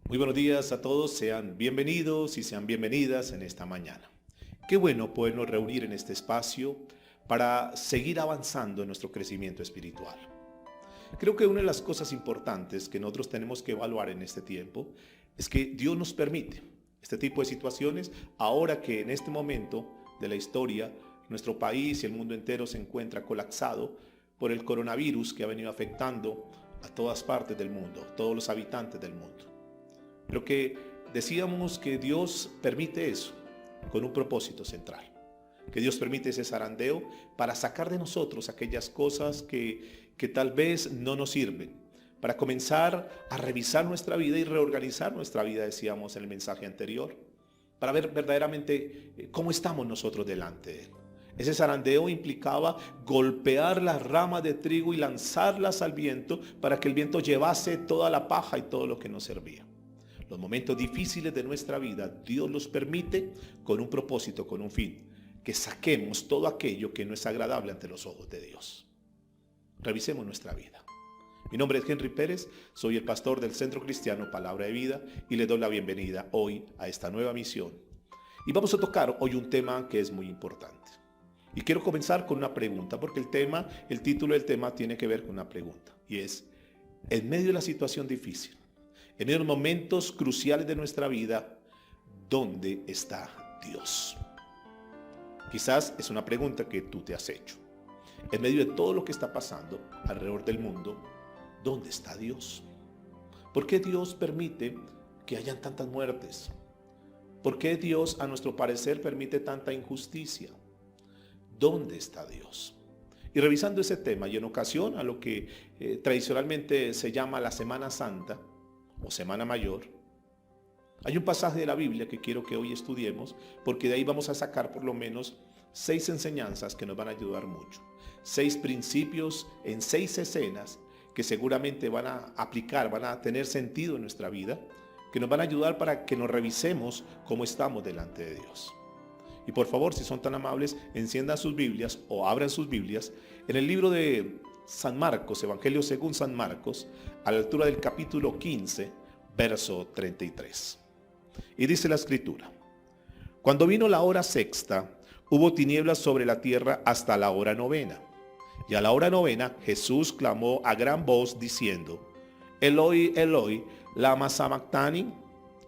Muy buenos días a todos, sean bienvenidos y sean bienvenidas en esta mañana. Qué bueno podernos reunir en este espacio para seguir avanzando en nuestro crecimiento espiritual. Creo que una de las cosas importantes que nosotros tenemos que evaluar en este tiempo es que Dios nos permite este tipo de situaciones ahora que en este momento de la historia nuestro país y el mundo entero se encuentra colapsado por el coronavirus que ha venido afectando a todas partes del mundo, todos los habitantes del mundo. Pero que decíamos que Dios permite eso con un propósito central. Que Dios permite ese zarandeo para sacar de nosotros aquellas cosas que tal vez no nos sirven. Para comenzar a revisar nuestra vida y reorganizar nuestra vida, decíamos en el mensaje anterior. Para ver verdaderamente cómo estamos nosotros delante de Él. Ese zarandeo implicaba golpear las ramas de trigo y lanzarlas al viento para que el viento llevase toda la paja y todo lo que nos servía. Los momentos difíciles de nuestra vida, Dios los permite con un propósito, con un fin. Que saquemos todo aquello que no es agradable ante los ojos de Dios. Revisemos nuestra vida. Mi nombre es Henry Pérez, soy el pastor del Centro Cristiano Palabra de Vida y le doy la bienvenida hoy a esta nueva misión. Y vamos a tocar hoy un tema que es muy importante. Y quiero comenzar con una pregunta, porque el título del tema tiene que ver con una pregunta. Y es, en medio de la situación difícil, en medio de los momentos cruciales de nuestra vida, ¿dónde está Dios? Quizás es una pregunta que tú te has hecho. En medio de todo lo que está pasando alrededor del mundo, ¿dónde está Dios? ¿Por qué Dios permite que hayan tantas muertes? ¿Por qué Dios, a nuestro parecer, permite tanta injusticia? ¿Dónde está Dios? Y revisando ese tema y en ocasión a lo que tradicionalmente se llama la Semana Santa o Semana Mayor, hay un pasaje de la Biblia que quiero que hoy estudiemos, porque de ahí vamos a sacar por lo menos 6 enseñanzas que nos van a ayudar mucho. 6 principios en 6 escenas que seguramente van a aplicar, van a tener sentido en nuestra vida, que nos van a ayudar para que nos revisemos cómo estamos delante de Dios. Y por favor, si son tan amables, enciendan sus Biblias o abran sus Biblias en el libro de San Marcos, Evangelio según San Marcos, a la altura del capítulo 15, verso 33. Y dice la Escritura: cuando vino la hora sexta, hubo tinieblas sobre la tierra hasta la hora novena. Y a la hora novena Jesús clamó a gran voz diciendo: Eloi, Eloi, lama sabactani,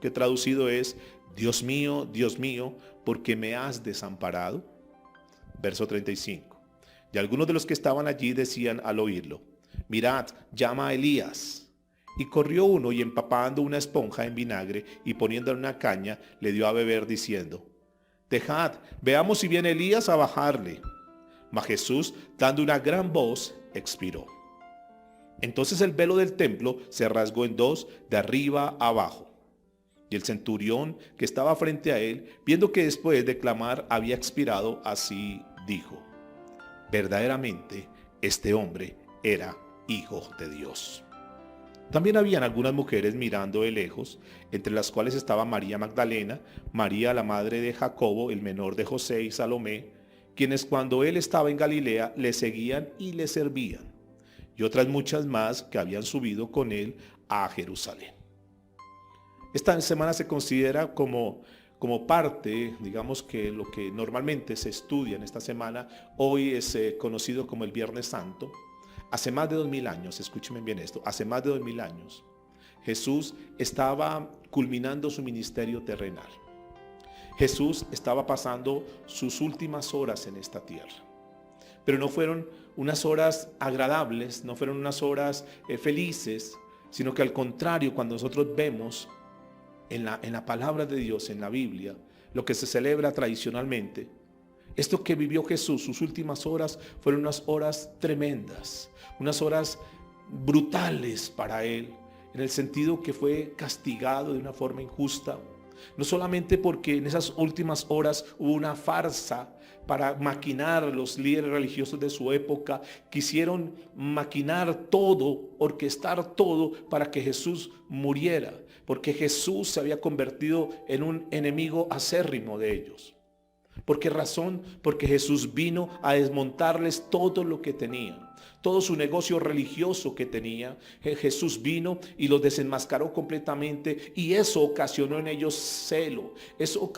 que traducido es: Dios mío, ¿por qué me has desamparado? Verso 35. Y algunos de los que estaban allí decían al oírlo: mirad, llama a Elías. Y corrió uno y empapando una esponja en vinagre y poniéndola en una caña, le dio a beber diciendo: dejad, veamos si viene Elías a bajarle. Mas Jesús, dando una gran voz, expiró. Entonces el velo del templo se rasgó en dos, de arriba a abajo. Y el centurión que estaba frente a él, viendo que después de clamar había expirado, así dijo: verdaderamente este hombre era hijo de Dios. También habían algunas mujeres mirando de lejos, entre las cuales estaba María Magdalena, María la madre de Jacobo, el menor de José, y Salomé, quienes cuando él estaba en Galilea le seguían y le servían, y otras muchas más que habían subido con él a Jerusalén. Esta semana se considera como parte, digamos que lo que normalmente se estudia en esta semana, hoy es conocido como el Viernes Santo. Hace más de 2000 años, escúchenme bien esto, hace más de 2000 años, Jesús estaba culminando su ministerio terrenal. Jesús estaba pasando sus últimas horas en esta tierra. Pero no fueron unas horas agradables, no fueron unas horas felices, sino que al contrario, cuando nosotros vemos en la palabra de Dios, en la Biblia, lo que se celebra tradicionalmente, esto que vivió Jesús, sus últimas horas, fueron unas horas tremendas, unas horas brutales para él, en el sentido que fue castigado de una forma injusta. No solamente porque en esas últimas horas hubo una farsa para maquinar, los líderes religiosos de su época quisieron maquinar todo, orquestar todo para que Jesús muriera, porque Jesús se había convertido en un enemigo acérrimo de ellos. ¿Por qué razón? Porque Jesús vino a desmontarles todo lo que tenían, todo su negocio religioso que tenía. Jesús vino y los desenmascaró completamente, y eso ocasionó en ellos celo, eso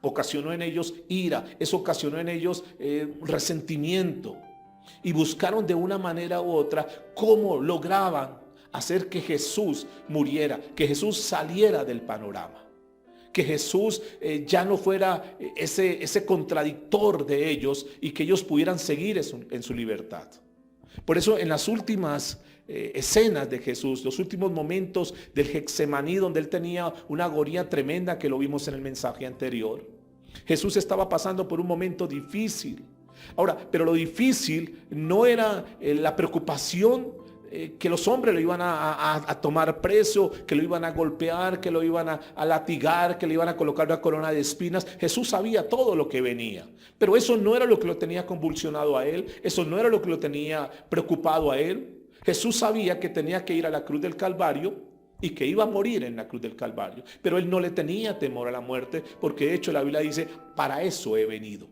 ocasionó en ellos ira, eso ocasionó en ellos resentimiento, y buscaron de una manera u otra cómo lograban hacer que Jesús muriera, que Jesús saliera del panorama, que Jesús ya no fuera ese contradictor de ellos, y que ellos pudieran seguir en su libertad. Por eso en las últimas escenas de Jesús, los últimos momentos del Getsemaní, donde él tenía una agonía tremenda, que lo vimos en el mensaje anterior, Jesús estaba pasando por un momento difícil. Ahora, pero lo difícil no era la preocupación que los hombres lo iban a tomar preso, que lo iban a golpear, que lo iban a latigar, que le iban a colocar una corona de espinas. Jesús sabía todo lo que venía, pero eso no era lo que lo tenía convulsionado a él, eso no era lo que lo tenía preocupado a él. Jesús sabía que tenía que ir a la cruz del Calvario y que iba a morir en la cruz del Calvario, pero él no le tenía temor a la muerte, porque de hecho la Biblia dice: para eso he venido.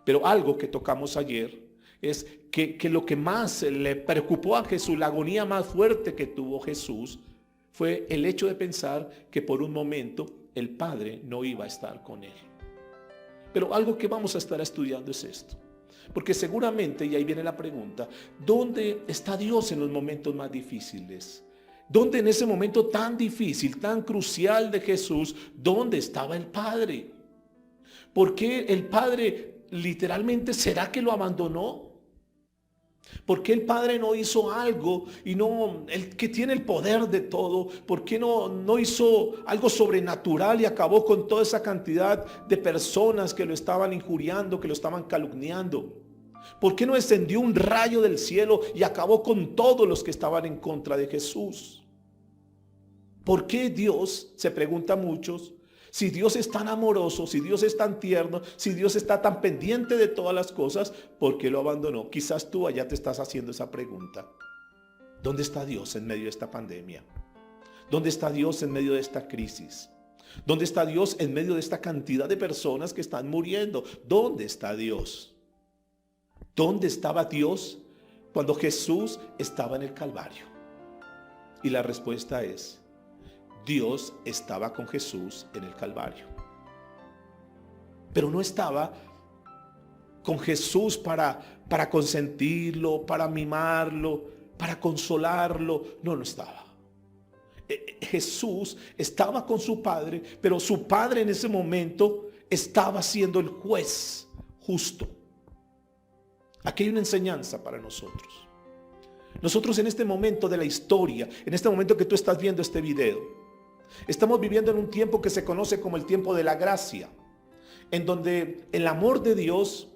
Pero algo que tocamos ayer es que lo que más le preocupó a Jesús, la agonía más fuerte que tuvo Jesús, fue el hecho de pensar que por un momento el Padre no iba a estar con él. Pero algo que vamos a estar estudiando es esto, porque seguramente, y ahí viene la pregunta, ¿dónde está Dios en los momentos más difíciles? ¿Dónde en ese momento tan difícil, tan crucial de Jesús, dónde estaba el Padre? ¿Por qué el Padre literalmente, será que lo abandonó? ¿Por qué el Padre no hizo algo? Y no, el que tiene el poder de todo, ¿por qué no hizo algo sobrenatural y acabó con toda esa cantidad de personas que lo estaban injuriando, que lo estaban calumniando? ¿Por qué no descendió un rayo del cielo y acabó con todos los que estaban en contra de Jesús? ¿Por qué Dios, se preguntan muchos, si Dios es tan amoroso, si Dios es tan tierno, si Dios está tan pendiente de todas las cosas, ¿por qué lo abandonó? Quizás tú allá te estás haciendo esa pregunta. ¿Dónde está Dios en medio de esta pandemia? ¿Dónde está Dios en medio de esta crisis? ¿Dónde está Dios en medio de esta cantidad de personas que están muriendo? ¿Dónde está Dios? ¿Dónde estaba Dios cuando Jesús estaba en el Calvario? Y la respuesta es: Dios estaba con Jesús en el Calvario, pero no estaba con Jesús para consentirlo, para mimarlo, para consolarlo. No estaba. Jesús estaba con su Padre, pero su Padre en ese momento estaba siendo el juez justo. Aquí hay una enseñanza para nosotros. Nosotros en este momento de la historia, en este momento que tú estás viendo este video, estamos viviendo en un tiempo que se conoce como el tiempo de la gracia, en donde el amor de Dios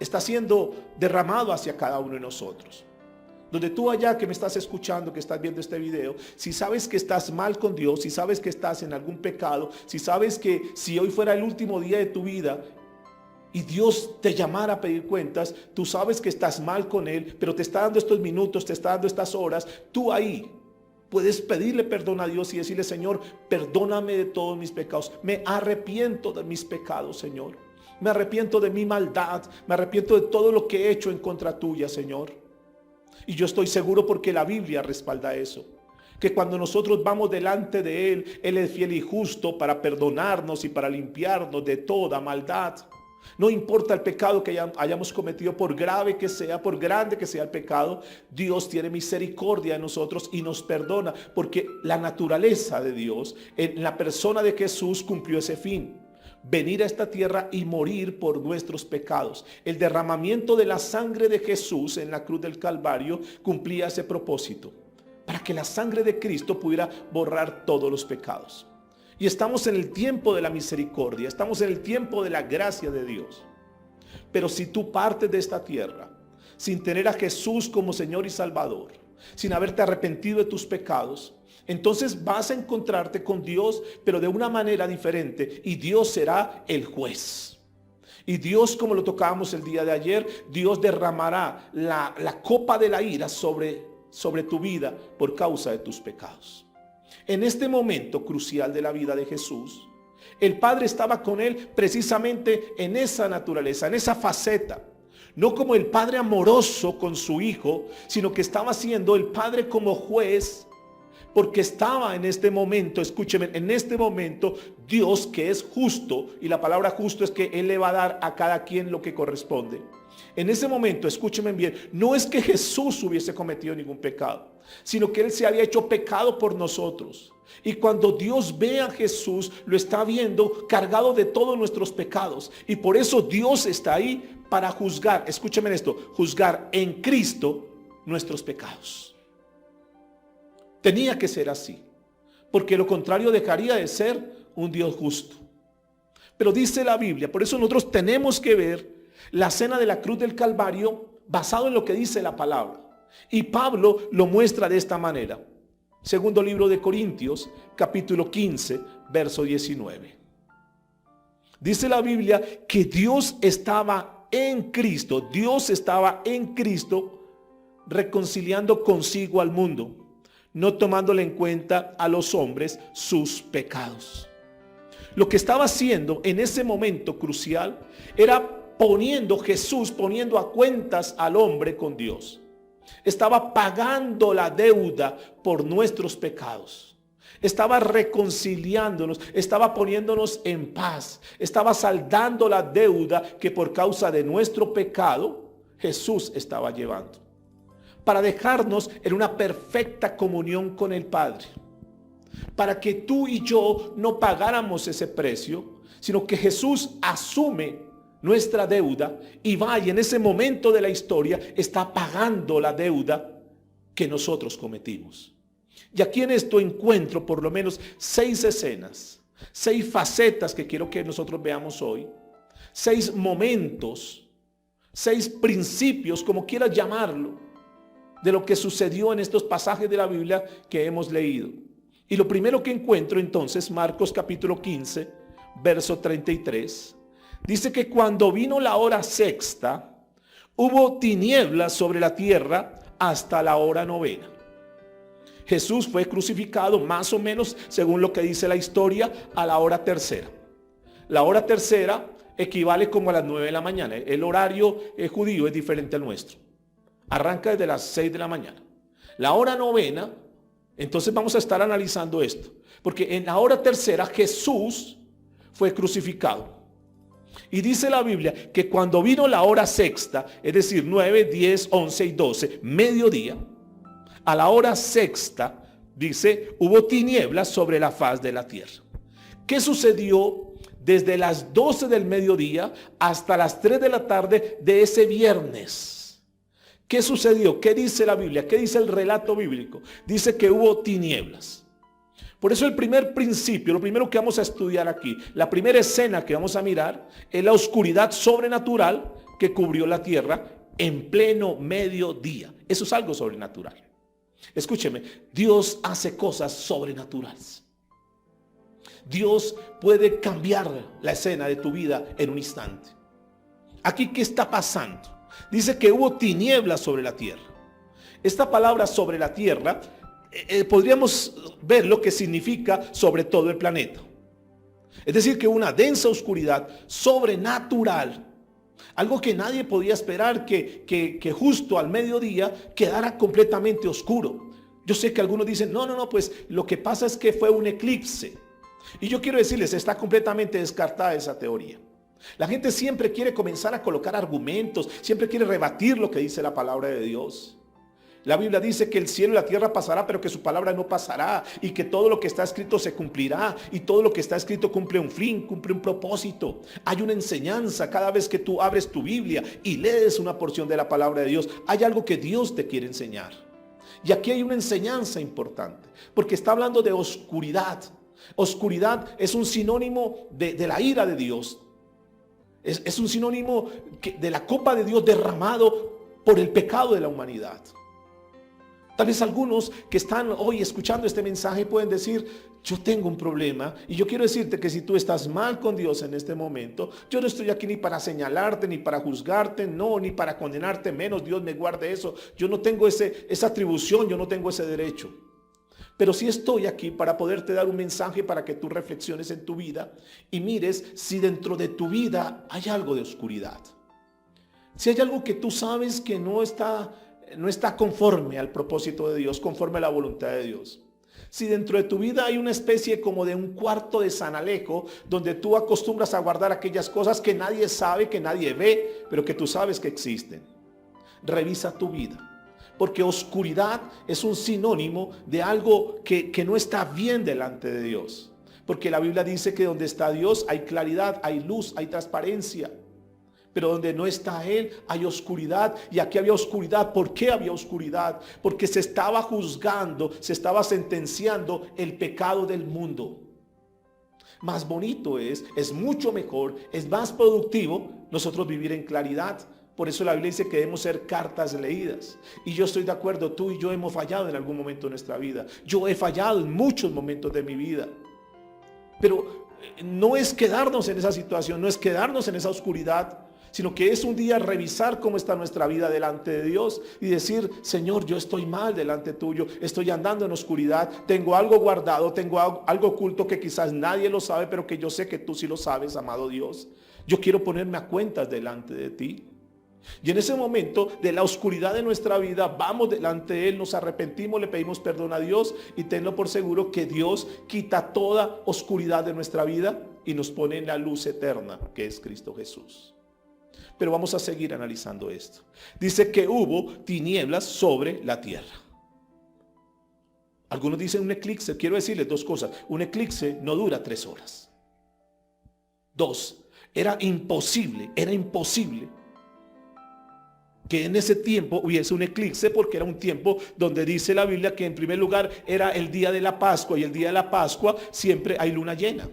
está siendo derramado hacia cada uno de nosotros. Donde tú allá que me estás escuchando, que estás viendo este video, si sabes que estás mal con Dios, si sabes que estás en algún pecado, si sabes que si hoy fuera el último día de tu vida y Dios te llamara a pedir cuentas, tú sabes que estás mal con Él, pero te está dando estos minutos, te está dando estas horas, tú ahí puedes pedirle perdón a Dios y decirle: Señor, perdóname de todos mis pecados. Me arrepiento de mis pecados, Señor. Me arrepiento de mi maldad. Me arrepiento de todo lo que he hecho en contra tuya, Señor. Y yo estoy seguro, porque la Biblia respalda eso, que cuando nosotros vamos delante de Él, Él es fiel y justo para perdonarnos y para limpiarnos de toda maldad. No importa el pecado que hayamos cometido, por grave que sea, por grande que sea el pecado, Dios tiene misericordia de nosotros y nos perdona, porque la naturaleza de Dios en la persona de Jesús cumplió ese fin: venir a esta tierra y morir por nuestros pecados. El derramamiento de la sangre de Jesús en la cruz del Calvario cumplía ese propósito, para que la sangre de Cristo pudiera borrar todos los pecados. Y estamos en el tiempo de la misericordia, estamos en el tiempo de la gracia de Dios. Pero si tú partes de esta tierra sin tener a Jesús como Señor y Salvador, sin haberte arrepentido de tus pecados, entonces vas a encontrarte con Dios, pero de una manera diferente, y Dios será el juez. Y Dios, como lo tocábamos el día de ayer, Dios derramará la copa de la ira sobre tu vida por causa de tus pecados. En este momento crucial de la vida de Jesús, el Padre estaba con Él precisamente en esa naturaleza, en esa faceta. no como el padre amoroso con su hijo, sino que estaba siendo el padre como juez, porque estaba en este momento, escúcheme, en este momento Dios, que es justo, y la palabra justo es que Él le va a dar a cada quien lo que corresponde. En ese momento, escúcheme bien, no es que Jesús hubiese cometido ningún pecado, sino que Él se había hecho pecado por nosotros. Y cuando Dios ve a Jesús, lo está viendo cargado de todos nuestros pecados. Y por eso Dios está ahí para juzgar, escúcheme esto, juzgar en Cristo nuestros pecados. Tenía que ser así, porque lo contrario dejaría de ser un Dios justo. Pero dice la Biblia, por eso nosotros tenemos que ver la escena de la cruz del Calvario basado en lo que dice la palabra. Y Pablo lo muestra de esta manera. Segundo libro de Corintios, capítulo 15, verso 19. Dice la Biblia que Dios estaba en Cristo, reconciliando consigo al mundo, no tomándole en cuenta a los hombres sus pecados. Lo que estaba haciendo en ese momento crucial era Jesús poniendo a cuentas al hombre con Dios. Estaba pagando la deuda por nuestros pecados. Estaba reconciliándonos, estaba poniéndonos en paz, estaba saldando la deuda que por causa de nuestro pecado Jesús estaba llevando, para dejarnos en una perfecta comunión con el Padre, para que tú y yo no pagáramos ese precio, sino que Jesús asume nuestra deuda y va, y en ese momento de la historia está pagando la deuda que nosotros cometimos. Y aquí en esto encuentro por lo menos 6 escenas, 6 facetas que quiero que nosotros veamos hoy, 6 momentos, 6 principios, como quieras llamarlo, de lo que sucedió en estos pasajes de la Biblia que hemos leído. Y lo primero que encuentro entonces, Marcos capítulo 15, verso 33, dice que cuando vino la hora sexta, hubo tinieblas sobre la tierra hasta la hora novena. Jesús fue crucificado más o menos, según lo que dice la historia, a la hora tercera. La hora tercera equivale como a las 9 de la mañana. El horario judío es diferente al nuestro. Arranca desde las 6 de la mañana. La hora novena, entonces vamos a estar analizando esto, porque en la hora tercera Jesús fue crucificado. Y dice la Biblia que cuando vino la hora sexta, es decir, 9, 10, 11 y 12, mediodía, a la hora sexta, dice, hubo tinieblas sobre la faz de la tierra. ¿Qué sucedió desde las 12 del mediodía hasta las 3 de la tarde de ese viernes? ¿Qué sucedió? ¿Qué dice la Biblia? ¿Qué dice el relato bíblico? Dice que hubo tinieblas. Por eso el primer principio, lo primero que vamos a estudiar aquí, la primera escena que vamos a mirar es la oscuridad sobrenatural que cubrió la tierra en pleno mediodía. Eso es algo sobrenatural. Escúcheme, Dios hace cosas sobrenaturales. Dios puede cambiar la escena de tu vida en un instante. Aquí, ¿qué está pasando? Dice que hubo tinieblas sobre la tierra. Esta palabra sobre la tierra, podríamos ver lo que significa sobre todo el planeta. Es decir, que una densa oscuridad sobrenatural, algo que nadie podía esperar, que justo al mediodía quedara completamente oscuro. Yo sé que algunos dicen, no, pues lo que pasa es que fue un eclipse. Y yo quiero decirles, está completamente descartada esa teoría. La gente siempre quiere comenzar a colocar argumentos, siempre quiere rebatir lo que dice la palabra de Dios. La Biblia dice que el cielo y la tierra pasará, pero que su palabra no pasará, y que todo lo que está escrito se cumplirá, y todo lo que está escrito cumple un fin, cumple un propósito. Hay una enseñanza cada vez que tú abres tu Biblia y lees una porción de la palabra de Dios. Hay algo que Dios te quiere enseñar. Y aquí hay una enseñanza importante, porque está hablando de oscuridad. Oscuridad es un sinónimo de la ira de Dios. Es un sinónimo de la copa de Dios derramado por el pecado de la humanidad. Tal vez algunos que están hoy escuchando este mensaje pueden decir, yo tengo un problema, y yo quiero decirte que si tú estás mal con Dios en este momento, yo no estoy aquí ni para señalarte, ni para juzgarte, no, ni para condenarte, menos Dios me guarde eso. Yo no tengo esa atribución, yo no tengo ese derecho. Pero sí estoy aquí para poderte dar un mensaje para que tú reflexiones en tu vida y mires si dentro de tu vida hay algo de oscuridad. Si hay algo que tú sabes que no está conforme al propósito de Dios, conforme a la voluntad de Dios. Si dentro de tu vida hay una especie como de un cuarto de San Alejo, donde tú acostumbras a guardar aquellas cosas que nadie sabe, que nadie ve, pero que tú sabes que existen. Revisa tu vida. Porque oscuridad es un sinónimo de algo que no está bien delante de Dios. Porque la Biblia dice que donde está Dios hay claridad, hay luz, hay transparencia. Pero donde no está Él hay oscuridad. Y aquí había oscuridad. ¿Por qué había oscuridad? Porque se estaba juzgando, se estaba sentenciando el pecado del mundo. Más bonito es mucho mejor, es más productivo nosotros vivir en claridad. Por eso la Biblia dice que debemos ser cartas leídas. Y yo estoy de acuerdo, tú y yo hemos fallado en algún momento de nuestra vida. Yo he fallado en muchos momentos de mi vida. Pero no es quedarnos en esa situación, no es quedarnos en esa oscuridad, sino que es un día revisar cómo está nuestra vida delante de Dios y decir, Señor, yo estoy mal delante tuyo, estoy andando en oscuridad, tengo algo guardado, tengo algo oculto que quizás nadie lo sabe, pero que yo sé que tú sí lo sabes, amado Dios. Yo quiero ponerme a cuentas delante de ti. Y en ese momento de la oscuridad de nuestra vida, vamos delante de Él, nos arrepentimos, le pedimos perdón a Dios y tenlo por seguro que Dios quita toda oscuridad de nuestra vida y nos pone en la luz eterna que es Cristo Jesús. Pero vamos a seguir analizando esto. Dice que hubo tinieblas sobre la tierra. Algunos dicen un eclipse. Quiero decirles dos cosas. Un eclipse no dura 3 horas. 2, era imposible que en ese tiempo hubiese un eclipse, porque era un tiempo donde dice la Biblia que en primer lugar era el día de la Pascua, y el día de la Pascua siempre hay luna llena.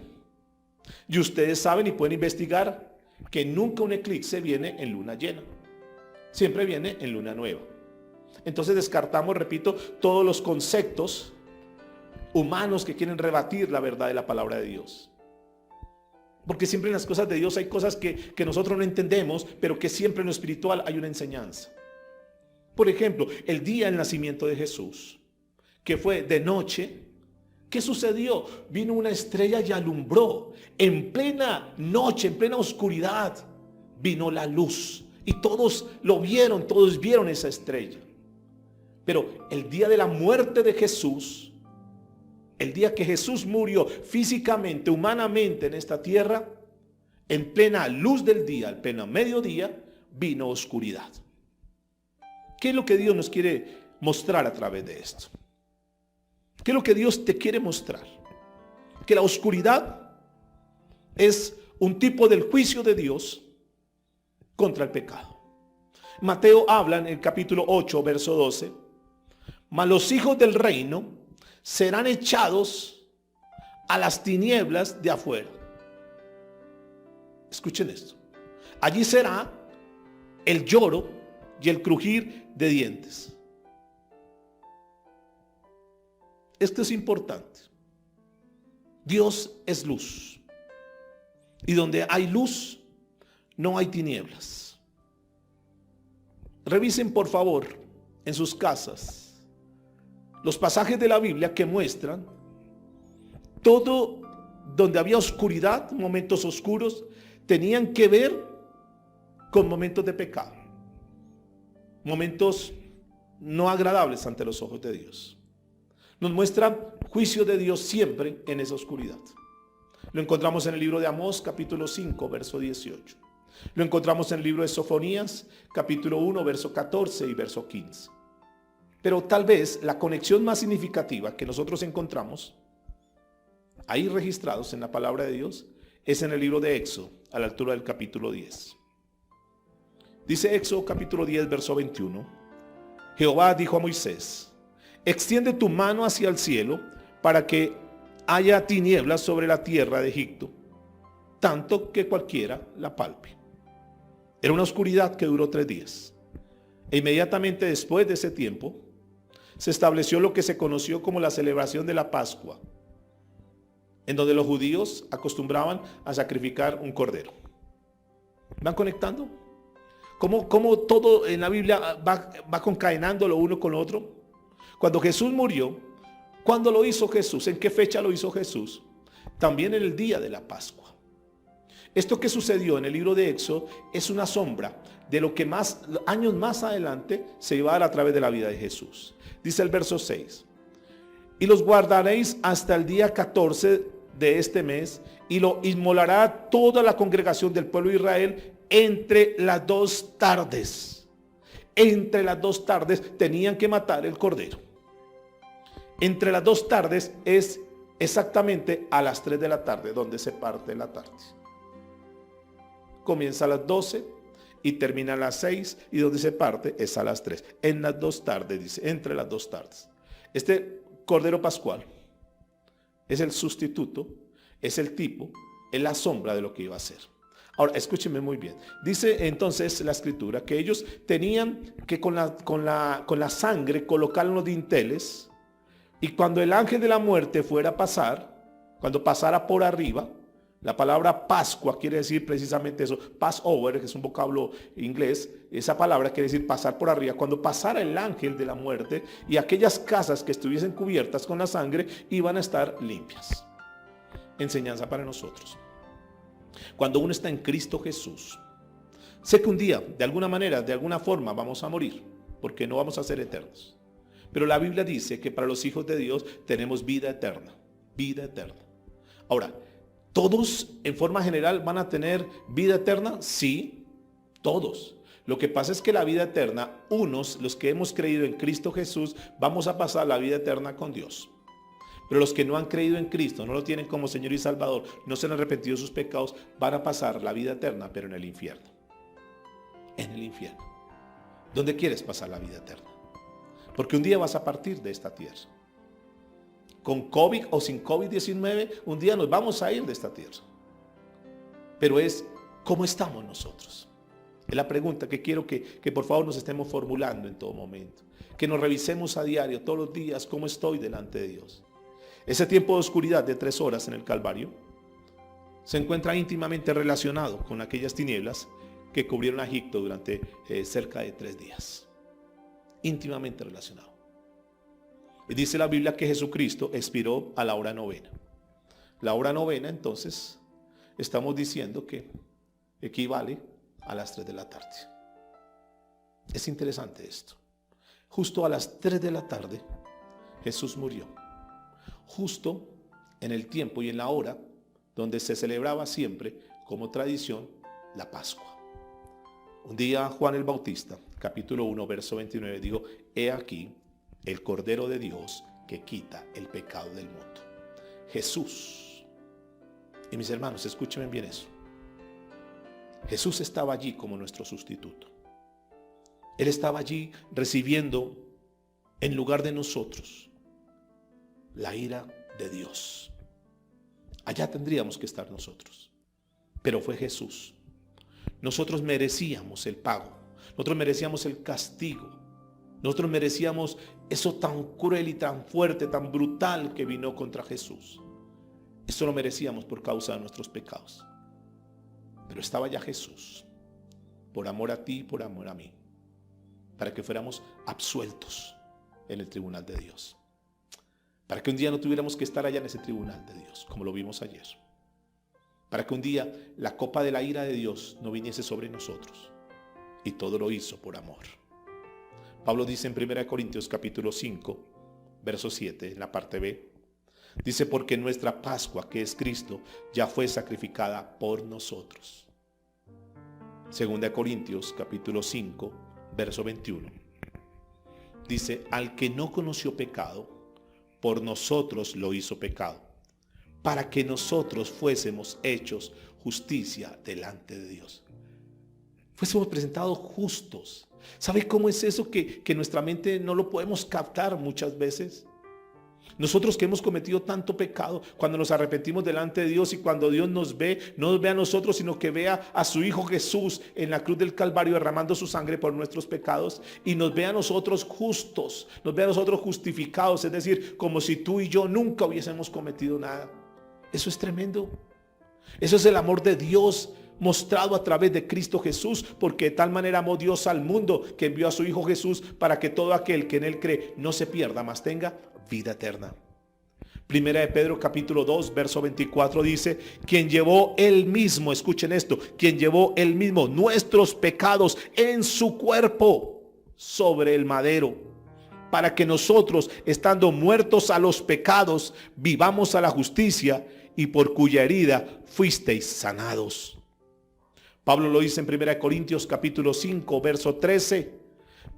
Y ustedes saben y pueden investigar que nunca un eclipse viene en luna llena, siempre viene en luna nueva. Entonces descartamos, repito, todos los conceptos humanos que quieren rebatir la verdad de la palabra de Dios. Porque siempre en las cosas de Dios hay cosas que nosotros no entendemos, pero que siempre en lo espiritual hay una enseñanza. Por ejemplo, el día del nacimiento de Jesús, que fue de noche, ¿qué sucedió? Vino una estrella y alumbró. En plena noche, en plena oscuridad, vino la luz. Y todos lo vieron, todos vieron esa estrella. Pero el día de la muerte de Jesús, el día que Jesús murió físicamente, humanamente en esta tierra, en plena luz del día, al pleno mediodía, vino oscuridad. ¿Qué es lo que Dios nos quiere mostrar a través de esto? ¿Qué es lo que Dios te quiere mostrar? Que la oscuridad es un tipo del juicio de Dios contra el pecado. Mateo habla en el capítulo 8, verso 12. Mas los hijos del reino serán echados a las tinieblas de afuera. Escuchen esto. Allí será el lloro y el crujir de dientes. Esto es importante. Dios es luz. Y donde hay luz, no hay tinieblas. Revisen por favor en sus casas los pasajes de la Biblia que muestran todo donde había oscuridad, momentos oscuros, tenían que ver con momentos de pecado, momentos no agradables ante los ojos de Dios. Nos muestra juicio de Dios siempre en esa oscuridad. Lo encontramos en el libro de Amós, capítulo 5, verso 18. Lo encontramos en el libro de Sofonías, capítulo 1, verso 14 y verso 15. Pero tal vez la conexión más significativa que nosotros encontramos ahí registrados en la palabra de Dios es en el libro de Éxodo, a la altura del capítulo 10. Dice Éxodo capítulo 10, verso 21. Jehová dijo a Moisés: extiende tu mano hacia el cielo para que haya tinieblas sobre la tierra de Egipto, tanto que cualquiera la palpe. Era una oscuridad que duró 3 días. E inmediatamente después de ese tiempo, se estableció lo que se conoció como la celebración de la Pascua, en donde los judíos acostumbraban a sacrificar un cordero. ¿Van conectando? ¿Cómo todo en la Biblia va concadenando lo uno con lo otro? Cuando Jesús murió, ¿cuándo lo hizo Jesús? ¿En qué fecha lo hizo Jesús? También en el día de la Pascua. Esto que sucedió en el libro de Éxodo es una sombra de lo que años más adelante se iba a dar a través de la vida de Jesús. Dice el verso 6: y los guardaréis hasta el día 14 de este mes, y lo inmolará toda la congregación del pueblo de Israel entre las 2 tardes. Entre las 2 tardes tenían que matar el cordero. Entre las 2 tardes es exactamente a las 3 de la tarde, donde se parte la tarde. Comienza a las 12 y termina a las 6, y donde se parte es a las 3. En las 2 tardes, dice, entre las 2 tardes. Este cordero pascual es el sustituto, es el tipo, es la sombra de lo que iba a ser. Ahora, escúchenme muy bien. Dice entonces la escritura que ellos tenían que con la sangre colocar en los dinteles, y cuando el ángel de la muerte fuera a pasar, cuando pasara por arriba, la palabra Pascua quiere decir precisamente eso, Passover, que es un vocablo inglés, esa palabra quiere decir pasar por arriba. Cuando pasara el ángel de la muerte, y aquellas casas que estuviesen cubiertas con la sangre iban a estar limpias. Enseñanza para nosotros. Cuando uno está en Cristo Jesús, sé que un día, de alguna manera, de alguna forma, vamos a morir, porque no vamos a ser eternos. Pero la Biblia dice que para los hijos de Dios tenemos vida eterna. Vida eterna. Ahora, ¿todos en forma general van a tener vida eterna? Sí, todos. Lo que pasa es que la vida eterna, unos, los que hemos creído en Cristo Jesús, vamos a pasar la vida eterna con Dios. Pero los que no han creído en Cristo, no lo tienen como Señor y Salvador, no se han arrepentido de sus pecados, van a pasar la vida eterna, pero en el infierno. En el infierno. ¿Dónde quieres pasar la vida eterna? Porque un día vas a partir de esta tierra. Con COVID o sin COVID-19, un día nos vamos a ir de esta tierra. Pero es, ¿cómo estamos nosotros? Es la pregunta que quiero que por favor nos estemos formulando en todo momento. Que nos revisemos a diario, todos los días, cómo estoy delante de Dios. Ese tiempo de oscuridad de 3 horas en el Calvario se encuentra íntimamente relacionado con aquellas tinieblas que cubrieron a Egipto durante cerca de 3 días. Íntimamente relacionado. Y dice la Biblia que Jesucristo expiró a la hora 9. La hora 9, entonces, estamos diciendo que equivale a las 3 de la tarde. Es interesante esto. Justo a las 3 de la tarde, Jesús murió. Justo en el tiempo y en la hora donde se celebraba siempre, como tradición, la Pascua. Un día Juan el Bautista, capítulo 1, verso 29, dijo: he aquí el Cordero de Dios que quita el pecado del mundo. Jesús. Y mis hermanos, escúchenme bien eso. Jesús estaba allí como nuestro sustituto. Él estaba allí recibiendo en lugar de nosotros la ira de Dios. Allá tendríamos que estar nosotros. Pero fue Jesús. Nosotros merecíamos el pago. Nosotros merecíamos el castigo. Nosotros merecíamos eso tan cruel y tan fuerte, tan brutal que vino contra Jesús. Eso lo merecíamos por causa de nuestros pecados. Pero estaba ya Jesús, por amor a ti y por amor a mí, para que fuéramos absueltos en el tribunal de Dios. Para que un día no tuviéramos que estar allá en ese tribunal de Dios, como lo vimos ayer. Para que un día la copa de la ira de Dios no viniese sobre nosotros. Y todo lo hizo por amor. Pablo dice en 1 Corintios capítulo 5, verso 7, en la parte B, dice: porque nuestra Pascua, que es Cristo, ya fue sacrificada por nosotros. 2 Corintios capítulo 5, verso 21, dice: al que no conoció pecado, por nosotros lo hizo pecado, para que nosotros fuésemos hechos justicia delante de Dios. Fuésemos presentados justos. ¿Sabe cómo es eso que nuestra mente no lo podemos captar muchas veces? Nosotros que hemos cometido tanto pecado, cuando nos arrepentimos delante de Dios y cuando Dios nos ve, no nos ve a nosotros, sino que vea a su Hijo Jesús en la cruz del Calvario derramando su sangre por nuestros pecados, y nos ve a nosotros justos, nos ve a nosotros justificados, es decir, como si tú y yo nunca hubiésemos cometido nada. Eso es tremendo. Eso es el amor de Dios mostrado a través de Cristo Jesús, porque de tal manera amó Dios al mundo que envió a su Hijo Jesús para que todo aquel que en él cree no se pierda, mas tenga vida eterna. Primera de Pedro capítulo 2 verso 24 dice, quien llevó él mismo, escuchen esto, quien llevó él mismo nuestros pecados en su cuerpo sobre el madero, para que nosotros, estando muertos a los pecados, vivamos a la justicia, y por cuya herida fuisteis sanados. Pablo lo dice en 1 Corintios capítulo 5 verso 13,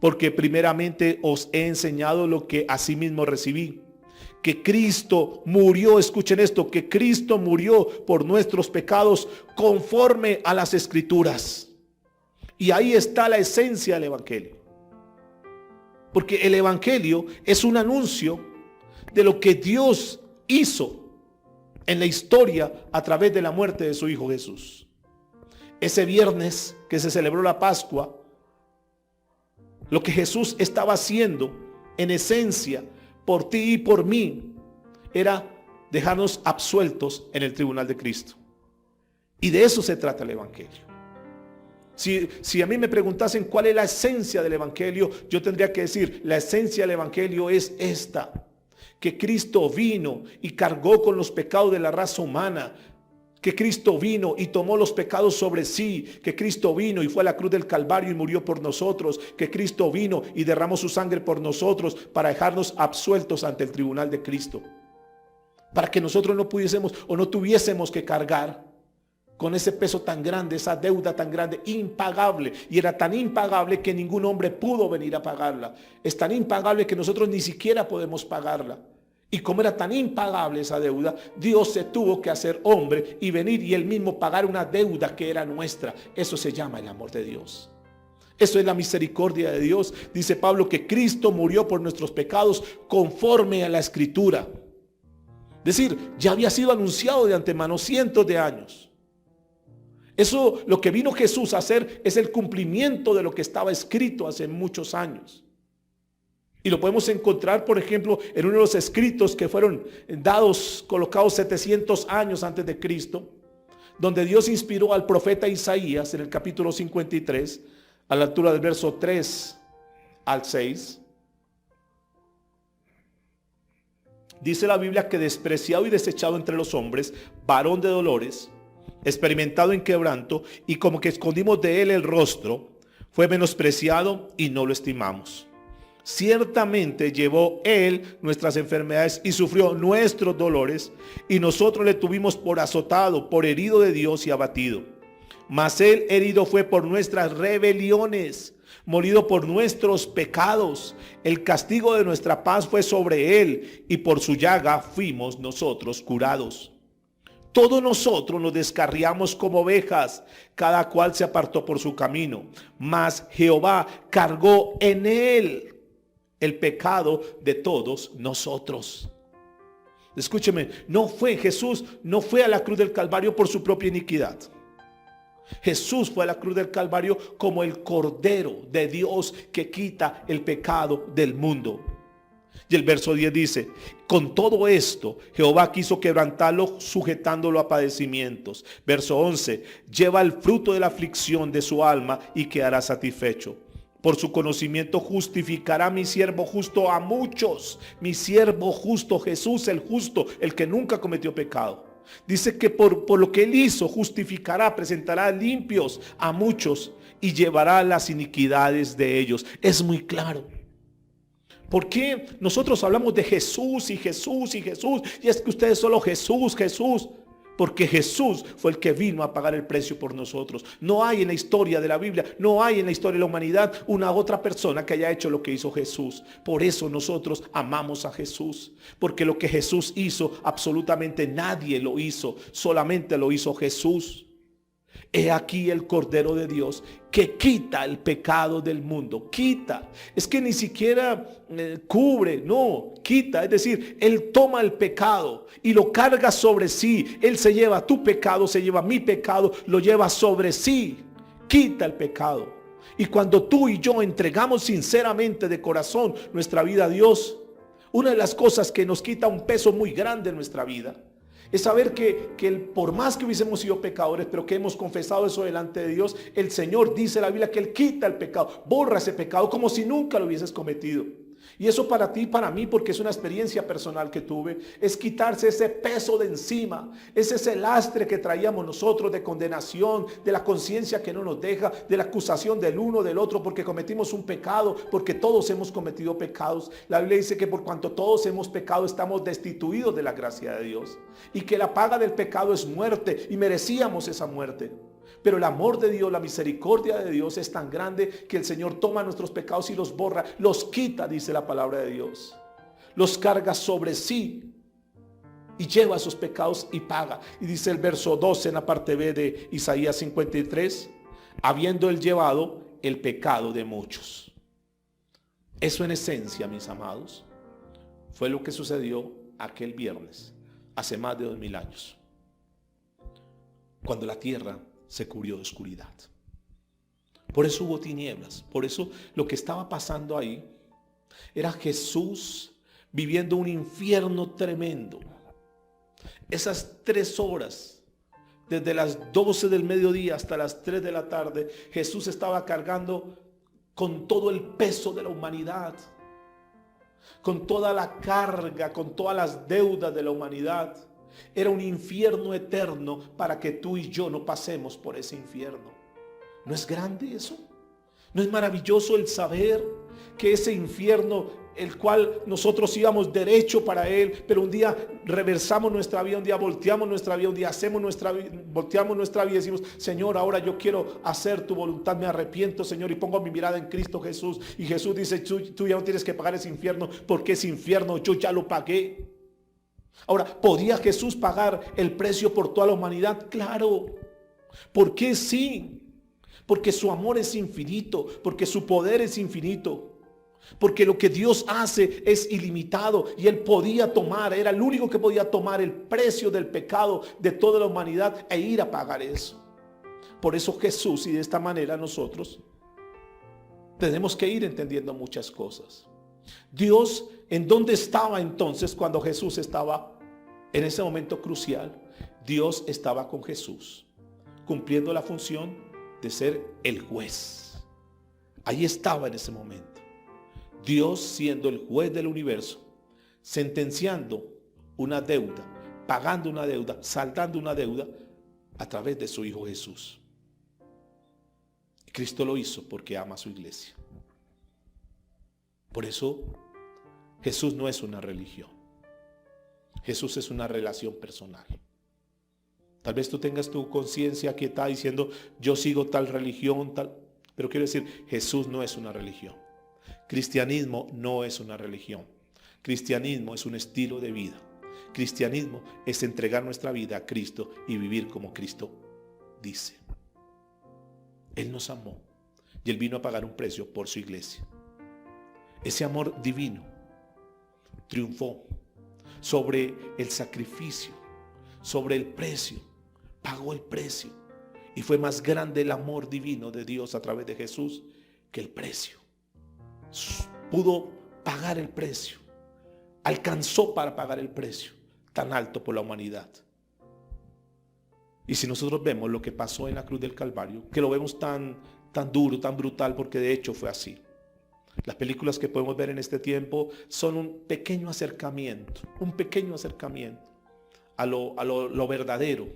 porque primeramente os he enseñado lo que asimismo recibí, que Cristo murió, escuchen esto, que Cristo murió por nuestros pecados conforme a las Escrituras. Y ahí está la esencia del Evangelio. Porque el Evangelio es un anuncio de lo que Dios hizo en la historia a través de la muerte de su Hijo Jesús. Ese viernes que se celebró la Pascua, lo que Jesús estaba haciendo en esencia por ti y por mí era dejarnos absueltos en el tribunal de Cristo. Y de eso se trata el Evangelio. Si a mí me preguntasen cuál es la esencia del Evangelio, yo tendría que decir, la esencia del Evangelio es esta: que Cristo vino y cargó con los pecados de la raza humana, que Cristo vino y tomó los pecados sobre sí, que Cristo vino y fue a la cruz del Calvario y murió por nosotros, que Cristo vino y derramó su sangre por nosotros para dejarnos absueltos ante el tribunal de Cristo, para que nosotros no pudiésemos o no tuviésemos que cargar con ese peso tan grande, esa deuda tan grande, impagable. Y era tan impagable que ningún hombre pudo venir a pagarla. Es tan impagable que nosotros ni siquiera podemos pagarla. Y como era tan impagable esa deuda, Dios se tuvo que hacer hombre y venir y él mismo pagar una deuda que era nuestra. Eso se llama el amor de Dios. Eso es la misericordia de Dios. Dice Pablo que Cristo murió por nuestros pecados conforme a la Escritura. Es decir, ya había sido anunciado de antemano cientos de años. Eso, lo que vino Jesús a hacer, es el cumplimiento de lo que estaba escrito hace muchos años. Y lo podemos encontrar, por ejemplo, en uno de los escritos que fueron colocados 700 años antes de Cristo, donde Dios inspiró al profeta Isaías en el capítulo 53, a la altura del verso 3 al 6. Dice la Biblia que despreciado y desechado entre los hombres, varón de dolores, experimentado en quebranto, y como que escondimos de él el rostro, fue menospreciado y no lo estimamos. Ciertamente llevó él nuestras enfermedades y sufrió nuestros dolores, y nosotros le tuvimos por azotado, por herido de Dios y abatido. Mas él herido fue por nuestras rebeliones, molido por nuestros pecados. El castigo de nuestra paz fue sobre él, y por su llaga fuimos nosotros curados. Todos nosotros nos descarriamos como ovejas, cada cual se apartó por su camino, mas Jehová cargó en él el pecado de todos nosotros. Escúcheme, Jesús no fue a la cruz del Calvario por su propia iniquidad. Jesús fue a la cruz del Calvario como el Cordero de Dios que quita el pecado del mundo. Y el verso 10 dice, con todo esto Jehová quiso quebrantarlo, sujetándolo a padecimientos. Verso 11, lleva el fruto de la aflicción de su alma y quedará satisfecho. Por su conocimiento justificará mi siervo justo a muchos. Mi siervo justo, Jesús el justo, el que nunca cometió pecado. Dice que por lo que él hizo justificará, presentará limpios a muchos y llevará las iniquidades de ellos. Es muy claro. ¿Por qué nosotros hablamos de Jesús y Jesús y Jesús? Y es que ustedes solo Jesús, Jesús. Porque Jesús fue el que vino a pagar el precio por nosotros. No hay en la historia de la Biblia, no hay en la historia de la humanidad una otra persona que haya hecho lo que hizo Jesús. Por eso nosotros amamos a Jesús. Porque lo que Jesús hizo, absolutamente nadie lo hizo. Solamente lo hizo Jesús. He aquí el Cordero de Dios que quita el pecado del mundo. Quita. Es que ni siquiera cubre, no, quita. Es decir, Él toma el pecado y lo carga sobre sí. Él se lleva tu pecado, se lleva mi pecado, lo lleva sobre sí. Quita el pecado. Y cuando tú y yo entregamos sinceramente de corazón nuestra vida a Dios, una de las cosas que nos quita un peso muy grande en nuestra vida es saber que por más que hubiésemos sido pecadores, pero que hemos confesado eso delante de Dios, el Señor dice en la Biblia que Él quita el pecado, borra ese pecado como si nunca lo hubieses cometido. Y eso para ti, para mí, porque es una experiencia personal que tuve, es quitarse ese peso de encima, ese lastre que traíamos nosotros de condenación, de la conciencia que no nos deja, de la acusación del uno del otro, porque cometimos un pecado, porque todos hemos cometido pecados. La Biblia dice que por cuanto todos hemos pecado, estamos destituidos de la gracia de Dios, y que la paga del pecado es muerte, y merecíamos esa muerte. Pero el amor de Dios, la misericordia de Dios es tan grande que el Señor toma nuestros pecados y los borra, los quita, dice la palabra de Dios. Los carga sobre sí y lleva esos pecados y paga. Y dice el verso 12 en la parte B de Isaías 53, habiendo él llevado el pecado de muchos. Eso en esencia, mis amados, fue lo que sucedió aquel viernes, hace más de 2000 años, cuando la tierra se cubrió de oscuridad. Por eso hubo tinieblas. Por eso lo que estaba pasando ahí era Jesús viviendo un infierno tremendo. Esas 3 horas, desde las 12 del mediodía hasta las 3 de la tarde, Jesús estaba cargando con todo el peso de la humanidad, con toda la carga, con todas las deudas de la humanidad. Era un infierno eterno para que tú y yo no pasemos por ese infierno. ¿No es grande eso? ¿No es maravilloso el saber que ese infierno, el cual nosotros íbamos derecho para él, pero un día reversamos nuestra vida, un día volteamos nuestra vida, un día volteamos nuestra vida y decimos: Señor, ahora yo quiero hacer tu voluntad, me arrepiento, Señor, y pongo mi mirada en Cristo Jesús? Y Jesús dice: tú ya no tienes que pagar ese infierno, porque ese infierno yo ya lo pagué. Ahora, ¿podía Jesús pagar el precio por toda la humanidad? Claro. ¿Por qué sí? Porque su amor es infinito, porque su poder es infinito, porque lo que Dios hace es ilimitado, y Él podía tomar, era el único que podía tomar el precio del pecado de toda la humanidad e ir a pagar eso. Por eso Jesús, y de esta manera nosotros tenemos que ir entendiendo muchas cosas. Dios, ¿en dónde estaba entonces cuando Jesús estaba en ese momento crucial? Dios estaba con Jesús, cumpliendo la función de ser el juez. Ahí estaba en ese momento. Dios siendo el juez del universo, sentenciando una deuda, pagando una deuda, saldando una deuda a través de su Hijo Jesús. Cristo lo hizo porque ama a su iglesia. Por eso Jesús no es una religión. Jesús es una relación personal. Tal vez tú tengas tu conciencia que está diciendo: yo sigo tal religión, tal. Pero quiero decir, Jesús no es una religión. Cristianismo no es una religión. Cristianismo es un estilo de vida. Cristianismo es entregar nuestra vida a Cristo y vivir como Cristo dice. Él nos amó y Él vino a pagar un precio por su iglesia. Ese amor divino triunfó sobre el sacrificio, sobre el precio, pagó el precio, y fue más grande el amor divino de Dios a través de Jesús que el precio. Pudo pagar el precio, alcanzó para pagar el precio tan alto por la humanidad. Y si nosotros vemos lo que pasó en la cruz del Calvario, que lo vemos tan duro, tan brutal, porque de hecho fue así. Las películas que podemos ver en este tiempo son un pequeño acercamiento a lo verdadero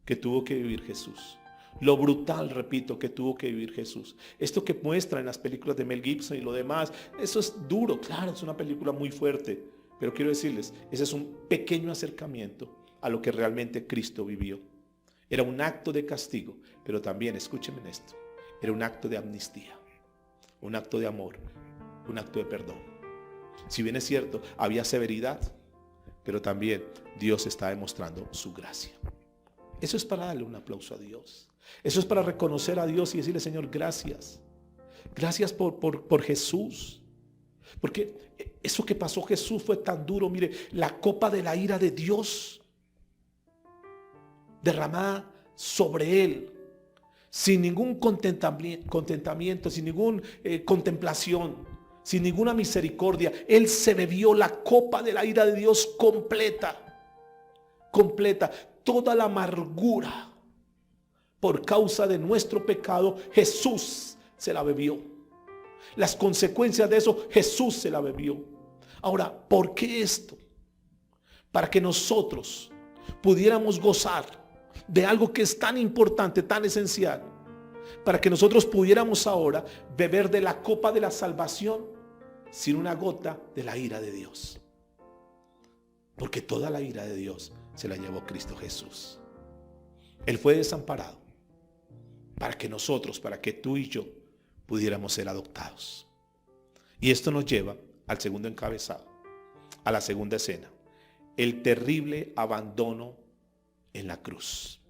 que tuvo que vivir Jesús. Lo brutal, repito, que tuvo que vivir Jesús. Esto que muestra en las películas de Mel Gibson y lo demás, eso es duro, claro, es una película muy fuerte. Pero quiero decirles, ese es un pequeño acercamiento a lo que realmente Cristo vivió. Era un acto de castigo, pero también, escúchenme en esto, era un acto de amnistía, un acto de amor, un acto de perdón. Si bien es cierto, había severidad, pero también Dios está demostrando su gracia. Eso es para darle un aplauso a Dios. Eso es para reconocer a Dios y decirle: Señor, gracias. Gracias por Jesús. Porque eso que pasó Jesús fue tan duro. Mire, la copa de la ira de Dios derramada sobre Él, sin ningún contentamiento, sin ninguna contemplación, sin ninguna misericordia. Él se bebió la copa de la ira de Dios completa. Toda la amargura por causa de nuestro pecado, Jesús se la bebió. Las consecuencias de eso Jesús se la bebió. Ahora, ¿por qué esto? Para que nosotros pudiéramos gozar de algo que es tan importante, tan esencial. Para que nosotros pudiéramos ahora beber de la copa de la salvación sin una gota de la ira de Dios. Porque toda la ira de Dios se la llevó Cristo Jesús. Él fue desamparado para que nosotros, para que tú y yo pudiéramos ser adoptados. Y esto nos lleva al segundo encabezado, a la segunda escena, el terrible abandono en la cruz.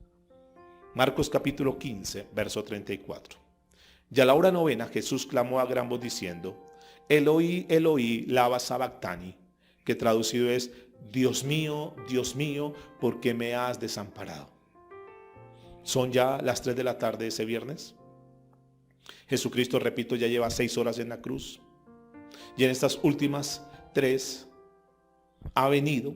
Marcos capítulo 15, verso 34. Y a la hora novena Jesús clamó a gran voz diciendo: Eloi, Eloi, lama sabactani, que traducido es: Dios mío, ¿por qué me has desamparado? Son ya las 3 de la tarde de ese viernes. Jesucristo, repito, ya lleva 6 horas en la cruz. Y en estas últimas 3 ha venido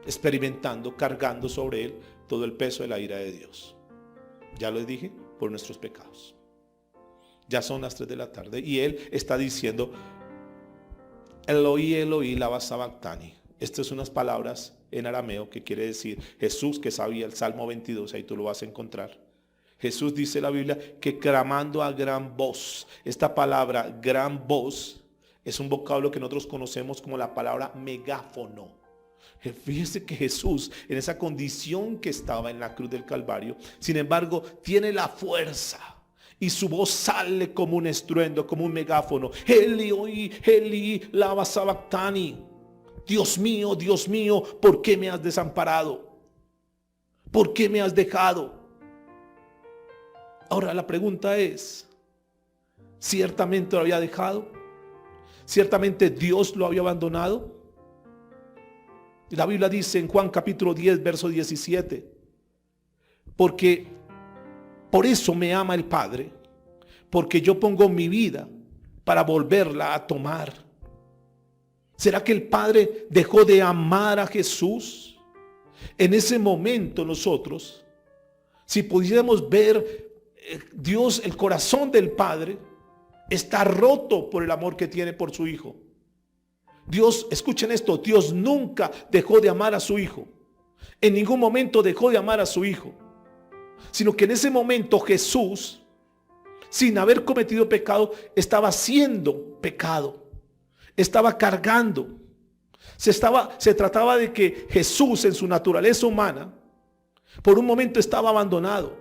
experimentando, cargando sobre él todo el peso de la ira de Dios. Ya lo dije, por nuestros pecados. Ya son las 3 de la tarde y él está diciendo: Eloi, Eloi, lama sabactani. Estas son unas palabras en arameo que quiere decir Jesús, que sabía el Salmo 22, ahí tú lo vas a encontrar. Jesús dice en la Biblia que clamando a gran voz. Esta palabra gran voz es un vocablo que nosotros conocemos como la palabra megáfono. Fíjese que Jesús, en esa condición que estaba en la cruz del Calvario, sin embargo tiene la fuerza y su voz sale como un estruendo, como un megáfono. Eloi, Eloi, lama sabactani. Dios mío, ¿por qué me has desamparado? ¿Por qué me has dejado? Ahora la pregunta es: ¿ciertamente lo había dejado? ¿Ciertamente Dios lo había abandonado? La Biblia dice en Juan capítulo 10, verso 17: porque por eso me ama el Padre, porque yo pongo mi vida para volverla a tomar. ¿Será que el Padre dejó de amar a Jesús? En ese momento nosotros, si pudiéramos ver, Dios, el corazón del Padre está roto por el amor que tiene por su Hijo. Dios, escuchen esto, Dios nunca dejó de amar a su Hijo. En ningún momento dejó de amar a su Hijo. Sino que en ese momento Jesús, sin haber cometido pecado, estaba haciendo pecado. Estaba cargando. Se trataba de que Jesús, en su naturaleza humana, por un momento estaba abandonado